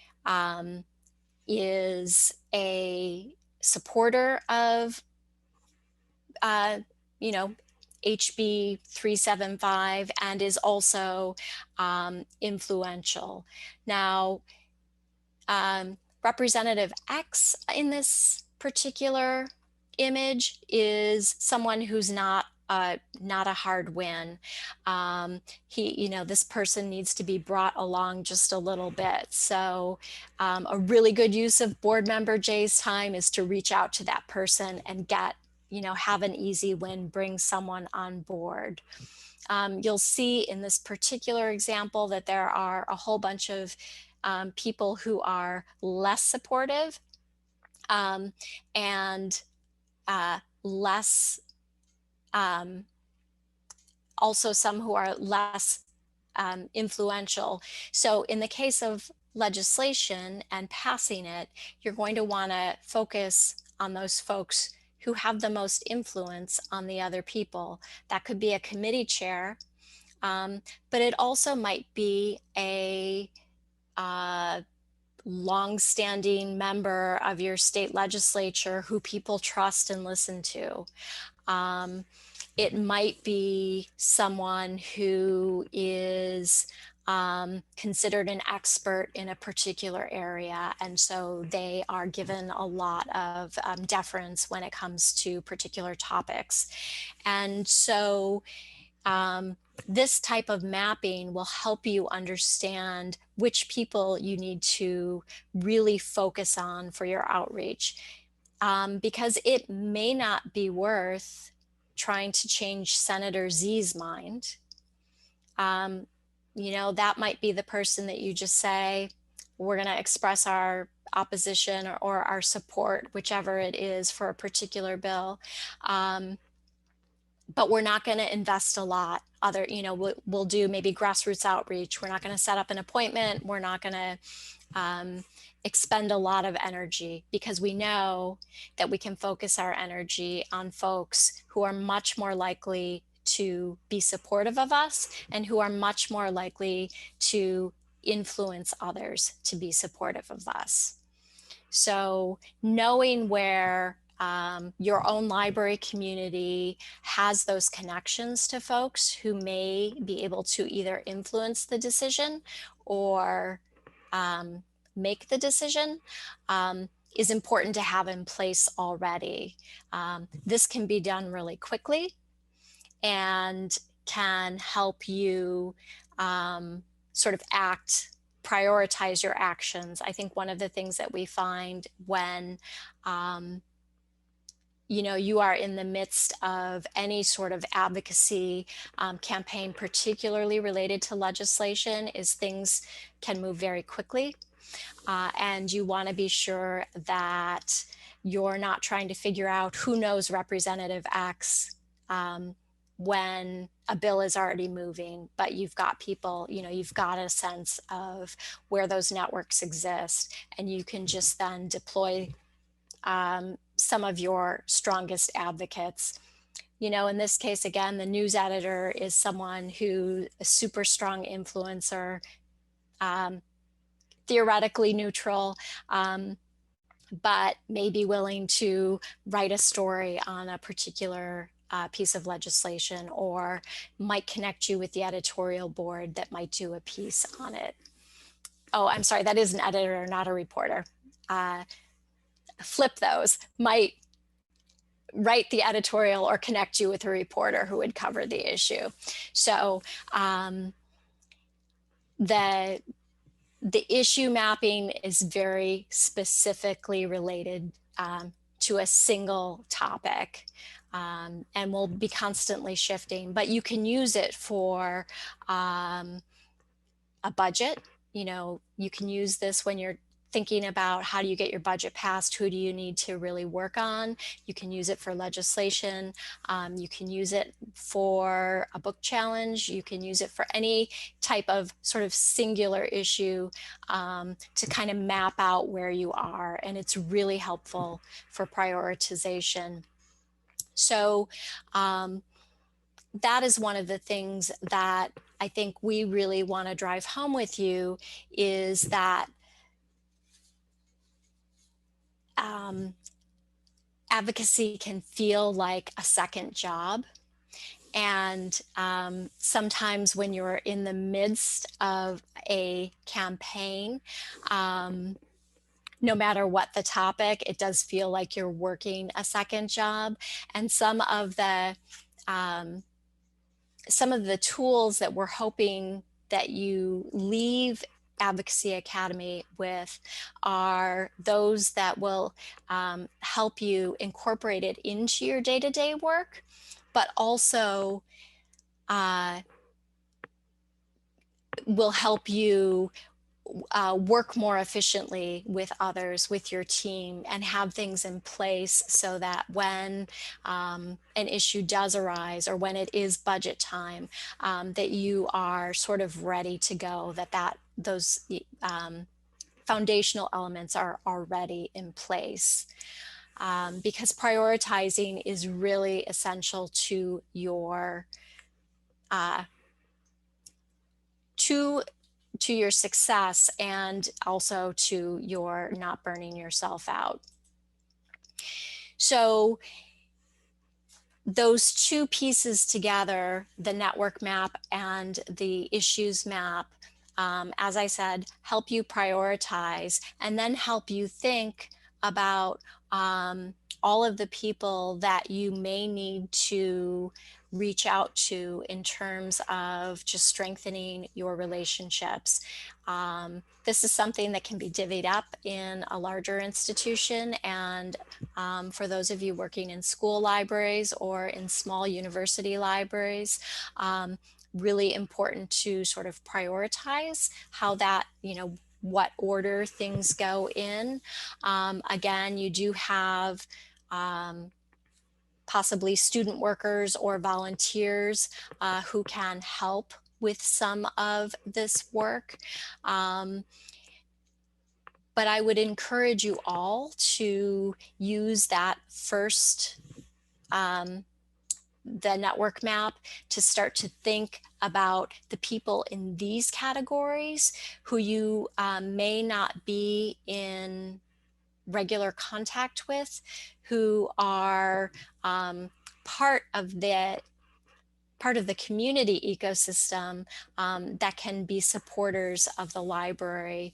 is a supporter of, HB 375, and is also influential. Now, Representative X in this particular image is someone who's not a hard win. This person needs to be brought along just a little bit. So a really good use of board member Jay's time is to reach out to that person and get, have an easy win, bring someone on board. You'll see in this particular example that there are a whole bunch of people who are less supportive and less, also some who are less influential. So in the case of legislation and passing it, you're going to want to focus on those folks who have the most influence on the other people. That could be a committee chair, but it also might be a long-standing member of your state legislature who people trust and listen to. It might be someone who is considered an expert in a particular area, and so they are given a lot of deference when it comes to particular topics. And so this type of mapping will help you understand which people you need to really focus on for your outreach, because it may not be worth trying to change Senator Z's mind. that might be the person that you just say, we're going to express our opposition or our support, whichever it is, for a particular bill. But we're not going to invest a lot. We'll do maybe grassroots outreach. We're not going to set up an appointment. We're not going to expend a lot of energy, because we know that we can focus our energy on folks who are much more likely to be supportive of us and who are much more likely to influence others to be supportive of us. So knowing where your own library community has those connections to folks who may be able to either influence the decision or make the decision is important to have in place already. This can be done really quickly and can help you sort of prioritize your actions. I think one of the things that we find when you are in the midst of any sort of advocacy campaign, particularly related to legislation, is things can move very quickly. And you want to be sure that you're not trying to figure out who knows Representative X when a bill is already moving, but you've got people, you've got a sense of where those networks exist, and you can just then deploy some of your strongest advocates. In this case, again, the news editor is someone who's a super strong influencer, theoretically neutral, but may be willing to write a story on a particular piece of legislation, or might connect you with the editorial board that might do a piece on it. Oh, I'm sorry, that is an editor, not a reporter. Flip those. Might write the editorial or connect you with a reporter who would cover the issue. So the issue mapping is very specifically related to a single topic, and will be constantly shifting, but you can use it for a budget. You can use this when you're thinking about how do you get your budget passed, who do you need to really work on. You can use it for legislation. You can use it for a book challenge. You can use it for any type of sort of singular issue to kind of map out where you are. And it's really helpful for prioritization. So that is one of the things that I think we really want to drive home with you, is that advocacy can feel like a second job. And sometimes when you're in the midst of a campaign, no matter what the topic, it does feel like you're working a second job. And some of the tools that we're hoping that you leave Advocacy Academy with are those that will help you incorporate it into your day-to-day work, but also will help you work more efficiently with others, with your team, and have things in place so that when an issue does arise, or when it is budget time, that you are sort of ready to go, that those foundational elements are already in place. Because prioritizing is really essential to your to your success, and also to your not burning yourself out. So those two pieces together, the network map and the issues map, as I said, help you prioritize, and then help you think about all of the people that you may need to reach out to in terms of just strengthening your relationships. This is something that can be divvied up in a larger institution, and for those of you working in school libraries or in small university libraries, really important to sort of prioritize how that, what order things go in. Again, you do have possibly student workers or volunteers who can help with some of this work. But I would encourage you all to use that first, the network map, to start to think about the people in these categories who you may not be in regular contact with, who are part of the community ecosystem that can be supporters of the library,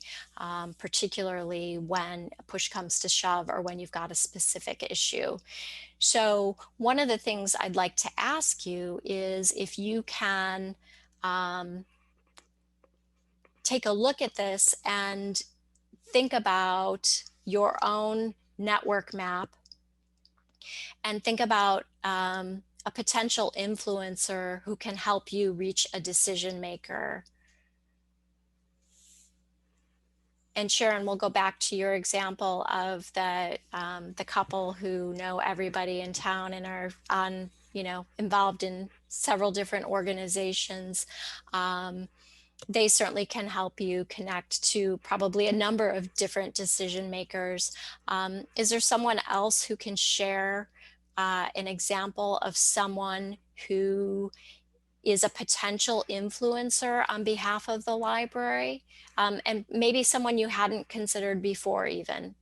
particularly when push comes to shove or when you've got a specific issue. So one of the things I'd like to ask you is if you can take a look at this and think about your own network map and think about a potential influencer who can help you reach a decision maker. And Sharon, we'll go back to your example of the couple who know everybody in town and are on, involved in several different organizations. They certainly can help you connect to probably a number of different decision makers. Is there someone else who can share an example of someone who is a potential influencer on behalf of the library, and maybe someone you hadn't considered before even?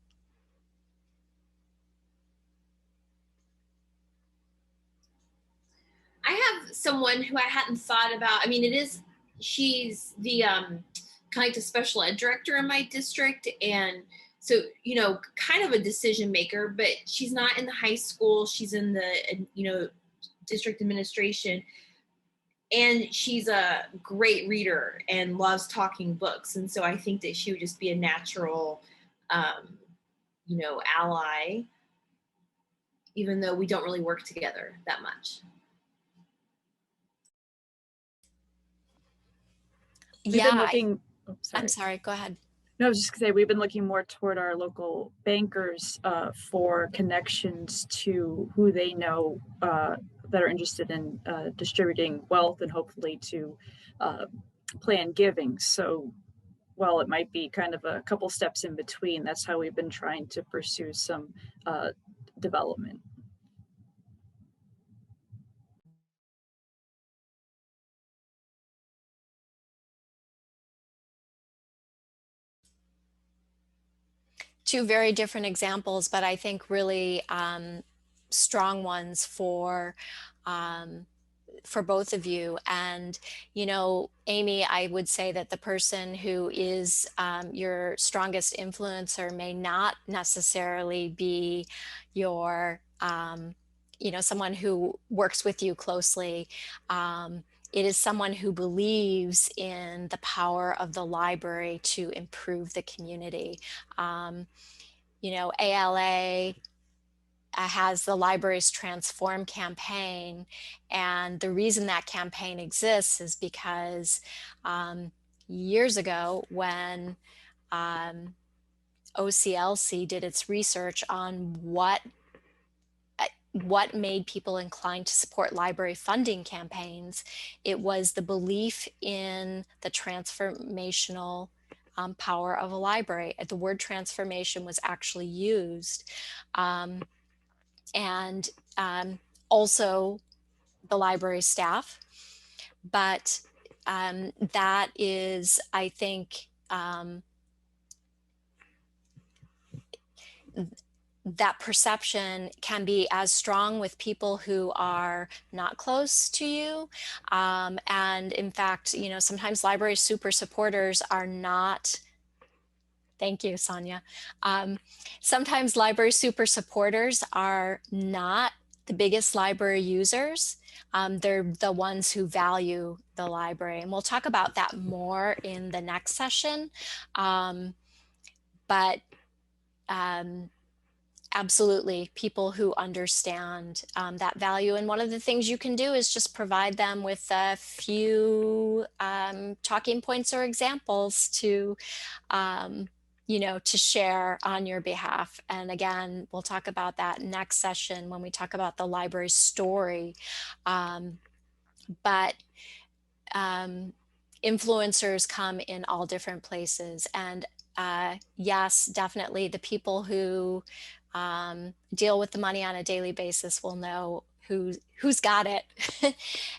I have someone who I hadn't thought about. I mean, she's the kind of like the special ed director in my district. And so, kind of a decision maker, but she's not in the high school. She's in the, district administration. And she's a great reader and loves talking books. And so I think that she would just be a natural, ally, even though we don't really work together that much. Yeah, sorry. I'm sorry, go ahead. No, I was just gonna say, we've been looking more toward our local bankers for connections to who they know that are interested in distributing wealth and hopefully to plan giving. So while it might be kind of a couple steps in between, that's how we've been trying to pursue some development. Two very different examples, but I think really strong ones for both of you. And, Amy, I would say that the person who is your strongest influencer may not necessarily be your, someone who works with you closely. It is someone who believes in the power of the library to improve the community. ALA has the Libraries Transform campaign. And the reason that campaign exists is because years ago, when OCLC did its research on what made people inclined to support library funding campaigns, it was the belief in the transformational power of a library. The word transformation was actually used. And also the library staff. But that is, I think, that perception can be as strong with people who are not close to you. And in fact, sometimes library super supporters are not. Thank you, Sonia. Sometimes library super supporters are not the biggest library users. They're the ones who value the library. And we'll talk about that more in the next session. But absolutely, people who understand that value. And one of the things you can do is just provide them with a few talking points or examples to, to share on your behalf. And again, we'll talk about that next session when we talk about the library story. But influencers come in all different places. And yes, definitely the people who deal with the money on a daily basis will know who's got it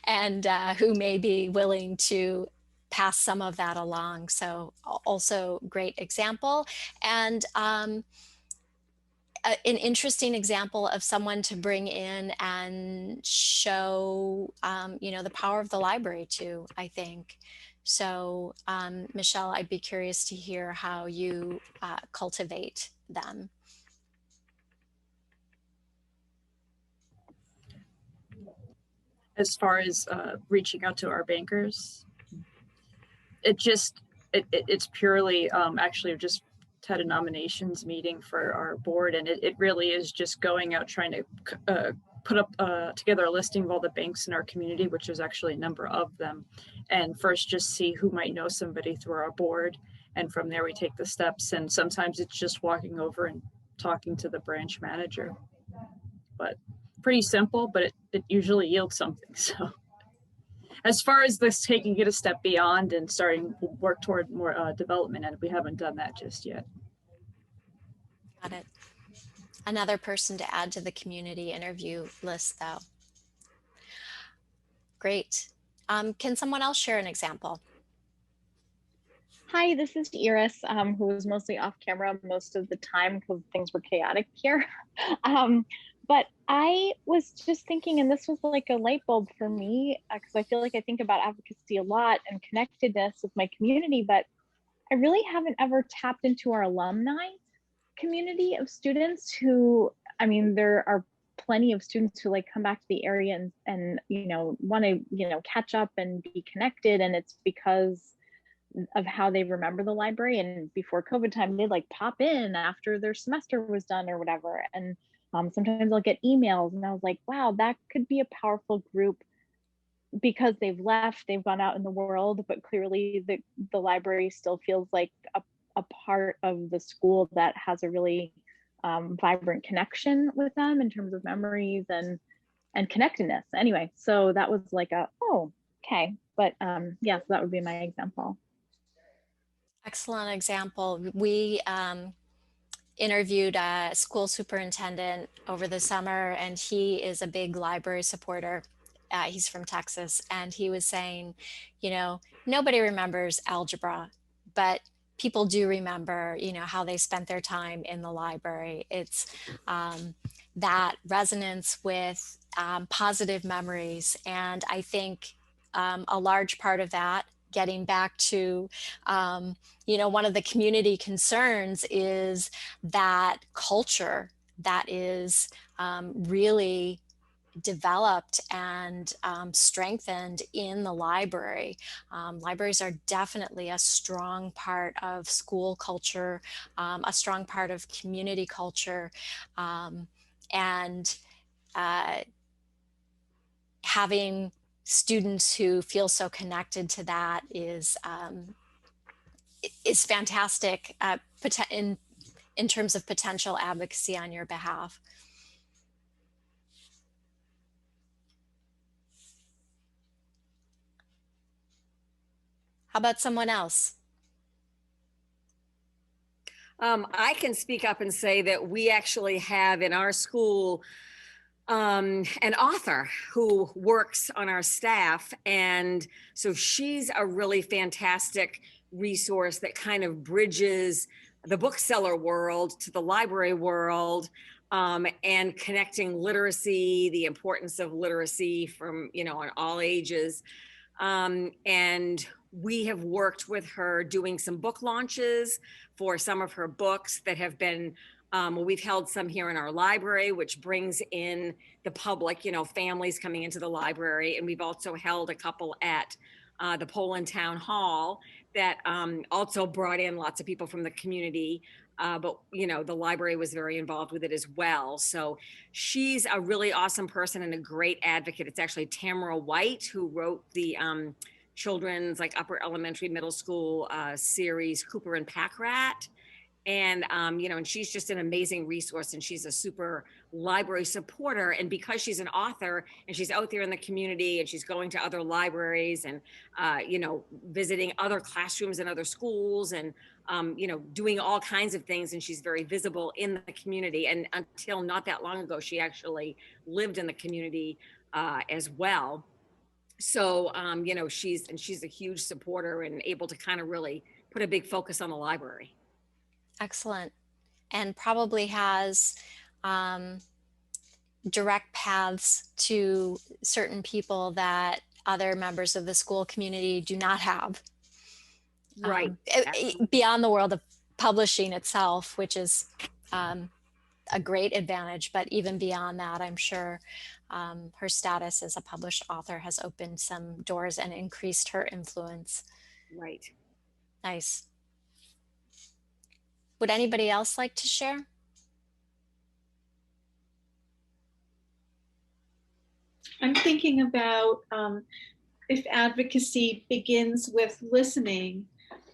and who may be willing to pass some of that along. So also great example. And an interesting example of someone to bring in and show, the power of the library to, I think. So, Michelle, I'd be curious to hear how you cultivate them. As far as reaching out to our bankers, it's purely actually just had a nominations meeting for our board, and it really is just going out trying to put up together a listing of all the banks in our community, which is actually a number of them, and first just see who might know somebody through our board, and from there we take the steps. And sometimes it's just walking over and talking to the branch manager, but pretty simple, but it usually yields something. So as far as this taking it a step beyond and starting work toward more development, and we haven't done that just yet. Got it. Another person to add to the community interview list, though. Great. Can someone else share an example? Hi, this is Iris, who was mostly off camera most of the time because things were chaotic here. But I was just thinking, and this was like a light bulb for me, because I feel like I think about advocacy a lot and connectedness with my community, but I really haven't ever tapped into our alumni community of students who, I mean, there are plenty of students who like come back to the area and want to, catch up and be connected. And it's because of how they remember the library. And before COVID time, they'd like pop in after their semester was done or whatever. And sometimes I'll get emails, and I was like, wow, that could be a powerful group, because they've left, they've gone out in the world, but clearly the library still feels like a part of the school that has a really vibrant connection with them in terms of memories and connectedness. Anyway, so that was like oh, okay. But yes, that would be my example. Excellent example. We interviewed a school superintendent over the summer, and he is a big library supporter. He's from Texas, and he was saying, nobody remembers algebra, but people do remember, how they spent their time in the library. It's that resonance with positive memories. And I think a large part of that, getting back to, one of the community concerns is that culture that is really developed and strengthened in the library. Libraries are definitely a strong part of school culture, a strong part of community culture, and having students who feel so connected to that is fantastic in terms of potential advocacy on your behalf. How about someone else? I can speak up and say that we actually have in our school an author who works on our staff. And so she's a really fantastic resource that kind of bridges the bookseller world to the library world, and connecting literacy, the importance of literacy from, on all ages. And we have worked with her doing some book launches for some of her books that have been, we've held some here in our library, which brings in the public, families coming into the library. And we've also held a couple at the Poland Town Hall that also brought in lots of people from the community. but the library was very involved with it as well. So she's a really awesome person and a great advocate. It's actually Tamara White who wrote the children's like upper elementary, middle school series, Cooper and Pack Rat. And, and she's just an amazing resource, and she's a super library supporter. And because she's an author and she's out there in the community and she's going to other libraries and, visiting other classrooms and other schools and, doing all kinds of things. And she's very visible in the community. And until not that long ago, she actually lived in the community as well. So, she's a huge supporter and able to kind of really put a big focus on the library. Excellent. And probably has direct paths to certain people that other members of the school community do not have. Right. Beyond the world of publishing itself, which is a great advantage, but even beyond that, I'm sure her status as a published author has opened some doors and increased her influence. Right. Nice. Would anybody else like to share? I'm thinking about if advocacy begins with listening,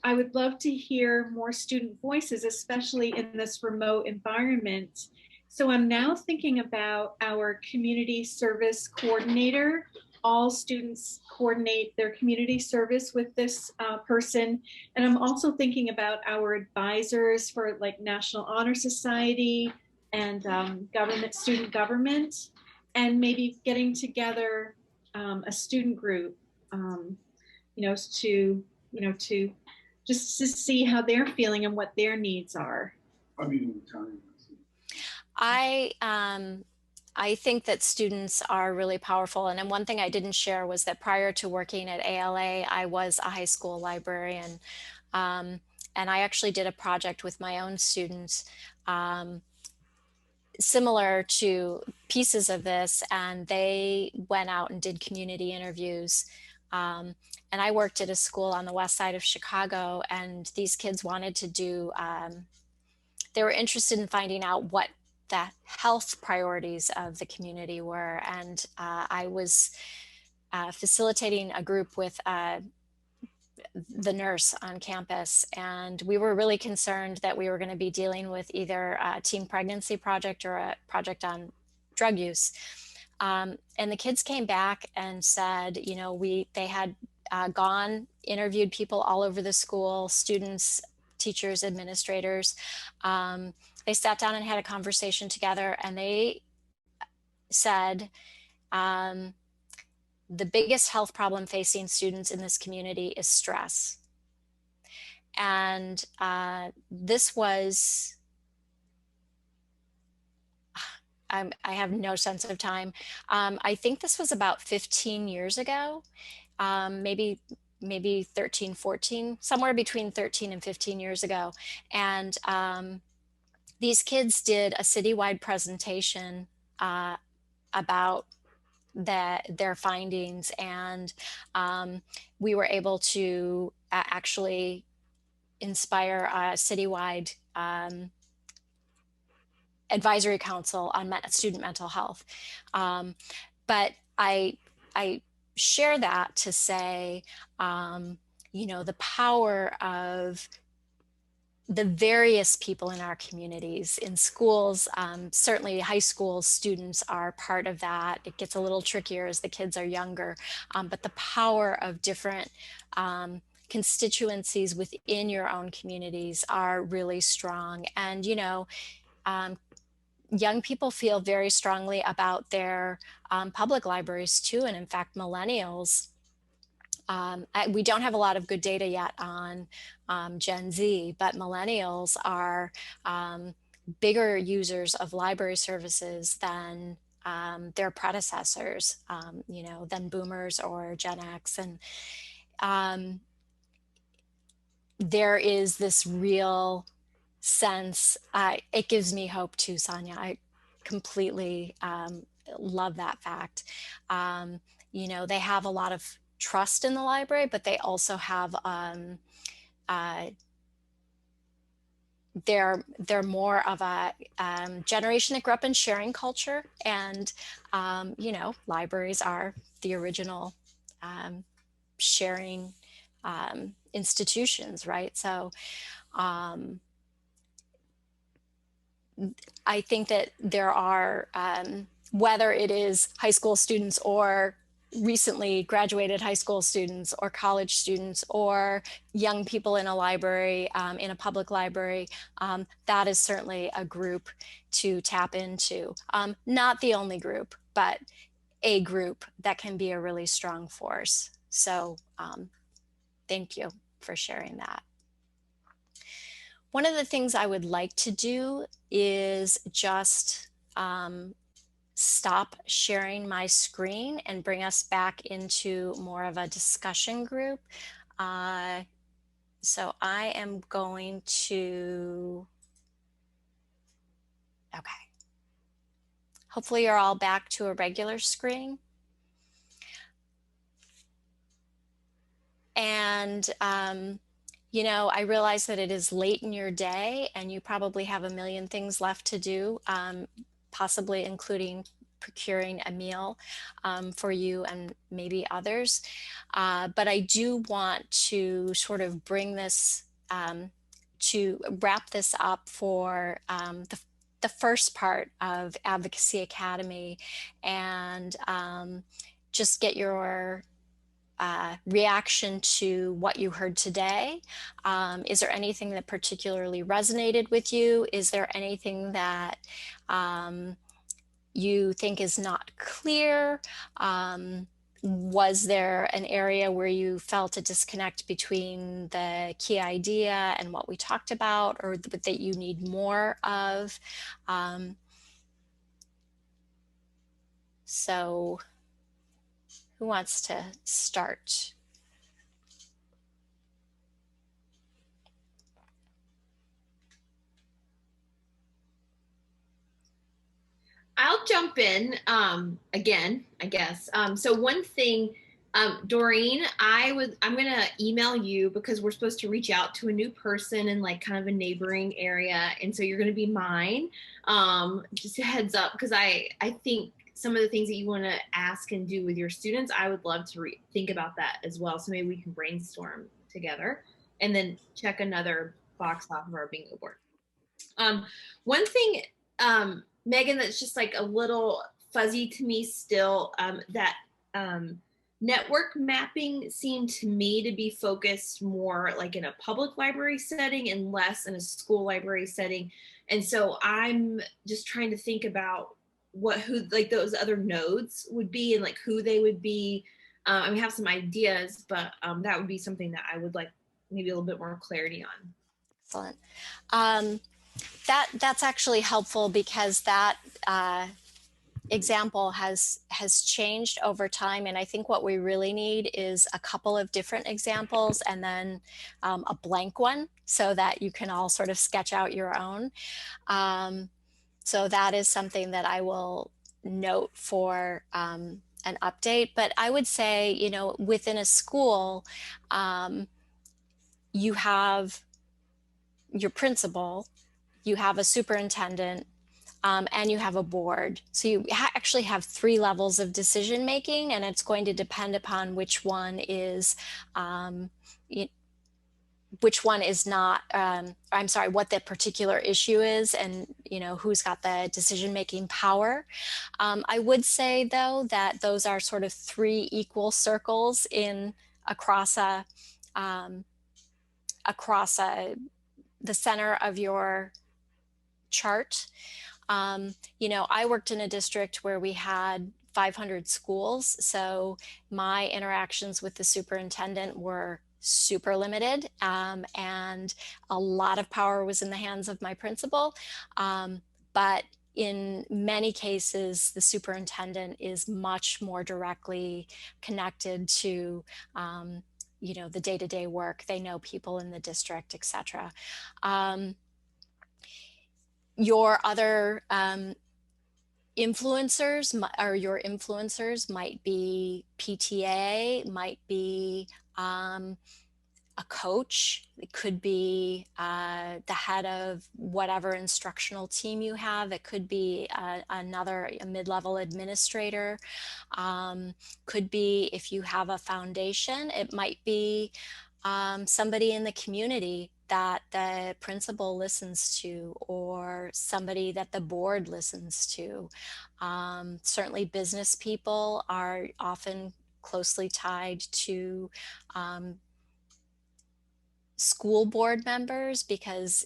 I would love to hear more student voices, especially in this remote environment. So I'm now thinking about our community service coordinator. All students coordinate their community service with this person. And I'm also thinking about our advisors for like National Honor Society and student government, and maybe getting together a student group, to just to see how they're feeling and what their needs are. I think that students are really powerful. And then one thing I didn't share was that prior to working at ALA, I was a high school librarian. And I actually did a project with my own students similar to pieces of this, and they went out and did community interviews. And I worked at a school on the west side of Chicago, and these kids wanted to do, they were interested in finding out what the health priorities of the community were. And I was facilitating a group with the nurse on campus, and we were really concerned that we were going to be dealing with either a teen pregnancy project or a project on drug use. And the kids came back and said, they had interviewed people all over the school, students, teachers, administrators. They sat down and had a conversation together, and they said, the biggest health problem facing students in this community is stress. And this was, I have no sense of time. I think this was about 15 years ago, maybe 13, 14, somewhere between 13 and 15 years ago. And these kids did a citywide presentation about their findings, and we were able to actually inspire a citywide advisory council on student mental health. But I share that to say, the power of the various people in our communities, in schools. Certainly high school students are part of that. It gets a little trickier as the kids are younger, but the power of different constituencies within your own communities are really strong. And, young people feel very strongly about their public libraries too. And in fact, millennials, we don't have a lot of good data yet on Gen Z, but millennials are bigger users of library services than their predecessors, than boomers or Gen X. And there is this real sense, it gives me hope too, Sonia. I completely love that fact. They have a lot of trust in the library, but they also have they're more of a generation that grew up in sharing culture, and libraries are the original sharing institutions, right? So I think that there are, whether it is high school students or recently graduated high school students or college students or young people in a library, in a public library, that is certainly a group to tap into. Not the only group, but a group that can be a really strong force. So thank you for sharing that. One of the things I would like to do is just stop sharing my screen and bring us back into more of a discussion group. So I am going to, okay. Hopefully you're all back to a regular screen. And I realize that it is late in your day and you probably have a million things left to do, possibly including procuring a meal for you and maybe others. But I do want to sort of bring this, to wrap this up for the first part of Advocacy Academy, and just get your reaction to what you heard today. Is there anything that particularly resonated with you? Is there anything that you think is not clear? Was there an area where you felt a disconnect between the key idea and what we talked about, or that you need more of? So who wants to start? I'll jump in again, I guess. So one thing, Doreen, I'm gonna email you because we're supposed to reach out to a new person in like kind of a neighboring area, and so you're gonna be mine. Just a heads up, because I think some of the things that you want to ask and do with your students, I would love to think about that as well. So maybe we can brainstorm together and then check another box off of our bingo board. One thing, Megan, that's just like a little fuzzy to me still, that network mapping seemed to me to be focused more like in a public library setting and less in a school library setting. And so I'm just trying to think about who like those other nodes would be and like who they would be. I mean, have some ideas, but that would be something that I would like maybe a little bit more clarity on. Excellent. That's actually helpful, because that example has changed over time, and I think what we really need is a couple of different examples and then a blank one so that you can all sort of sketch out your own. So that is something that I will note for an update. But I would say, within a school, you have your principal, you have a superintendent, and you have a board. So you actually have 3 levels of decision making, and it's going to depend upon which one is not, I'm sorry, what the particular issue is, and who's got the decision making power. I would say though that those are sort of 3 equal circles across the center of your chart. I worked in a district where we had 500 schools, so my interactions with the superintendent were super limited, and a lot of power was in the hands of my principal. But in many cases, the superintendent is much more directly connected to the day-to-day work. They know people in the district, etc. Your other influencers might be PTA, might be a coach. It could be the head of whatever instructional team you have. It could be a mid-level administrator. Could be, if you have a foundation, it might be somebody in the community that the principal listens to, or somebody that the board listens to. Certainly business people are often closely tied to school board members, because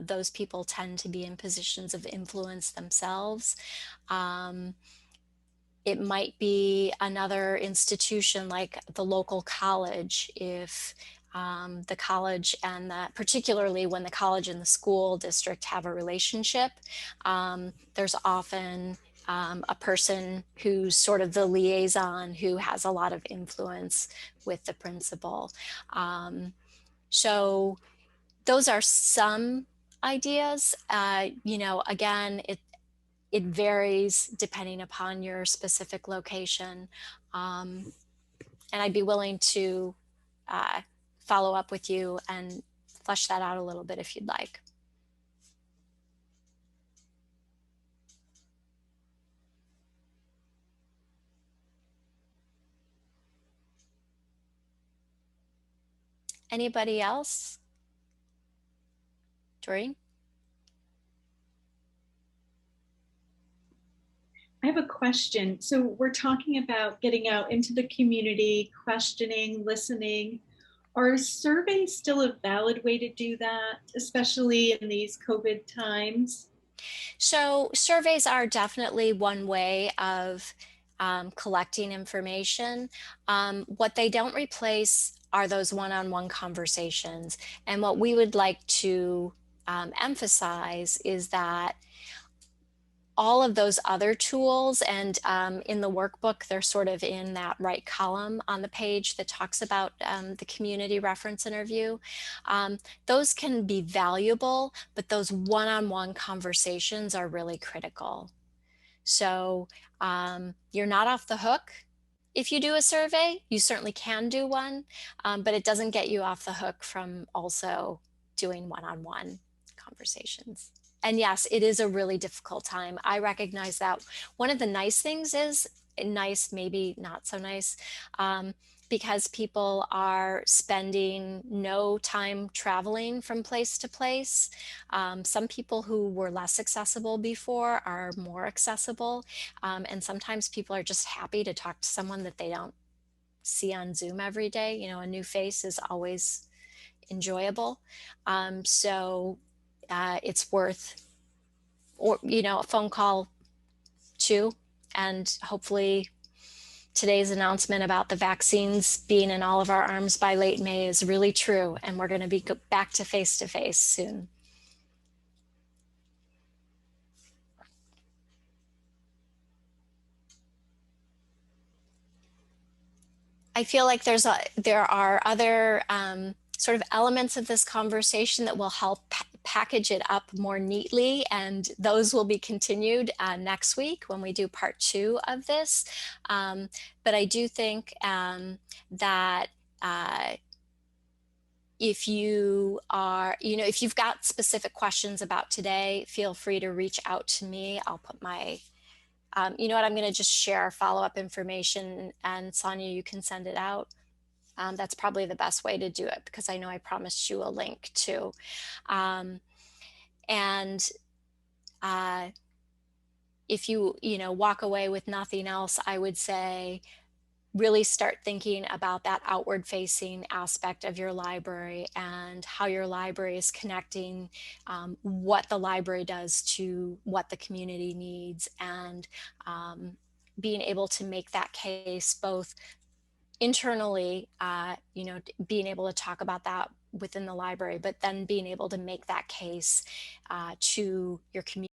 those people tend to be in positions of influence themselves. It might be another institution like the local college. If the college and particularly when the college and the school district have a relationship, there's often a person who's sort of the liaison, who has a lot of influence with the principal. So those are some ideas. Again, it varies depending upon your specific location. And I'd be willing to follow up with you and flesh that out a little bit if you'd like. Anybody else? Doreen? I have a question. So we're talking about getting out into the community, questioning, listening. Are surveys still a valid way to do that, especially in these COVID times? So surveys are definitely one way of collecting information. What they don't replace are those one-on-one conversations. And what we would like to emphasize is that all of those other tools, and in the workbook, they're sort of in that right column on the page that talks about the community reference interview. Those can be valuable, but those one-on-one conversations are really critical. So you're not off the hook if you do a survey. You certainly can do one, but it doesn't get you off the hook from also doing one-on-one conversations. And yes, it is a really difficult time. I recognize that. One of the nice things is, nice, maybe not so nice, because people are spending no time traveling from place to place. Some people who were less accessible before are more accessible. And sometimes people are just happy to talk to someone that they don't see on Zoom every day. You know, a new face is always enjoyable. So it's worth, or a phone call too. And hopefully today's announcement about the vaccines being in all of our arms by late May is really true, and we're going to be back to face soon. I feel like there are other sort of elements of this conversation that will help package it up more neatly, and those will be continued next week when we do part 2 of this. But I do think that if you are, if you've got specific questions about today, feel free to reach out to me. I'll put my you know what, I'm going to just share follow-up information, and Sonia, you can send it out. That's probably the best way to do it, because I know I promised you a link too. And if you walk away with nothing else, I would say really start thinking about that outward facing aspect of your library, and how your library is connecting what the library does to what the community needs, and being able to make that case both internally, being able to talk about that within the library, but then being able to make that case to your community.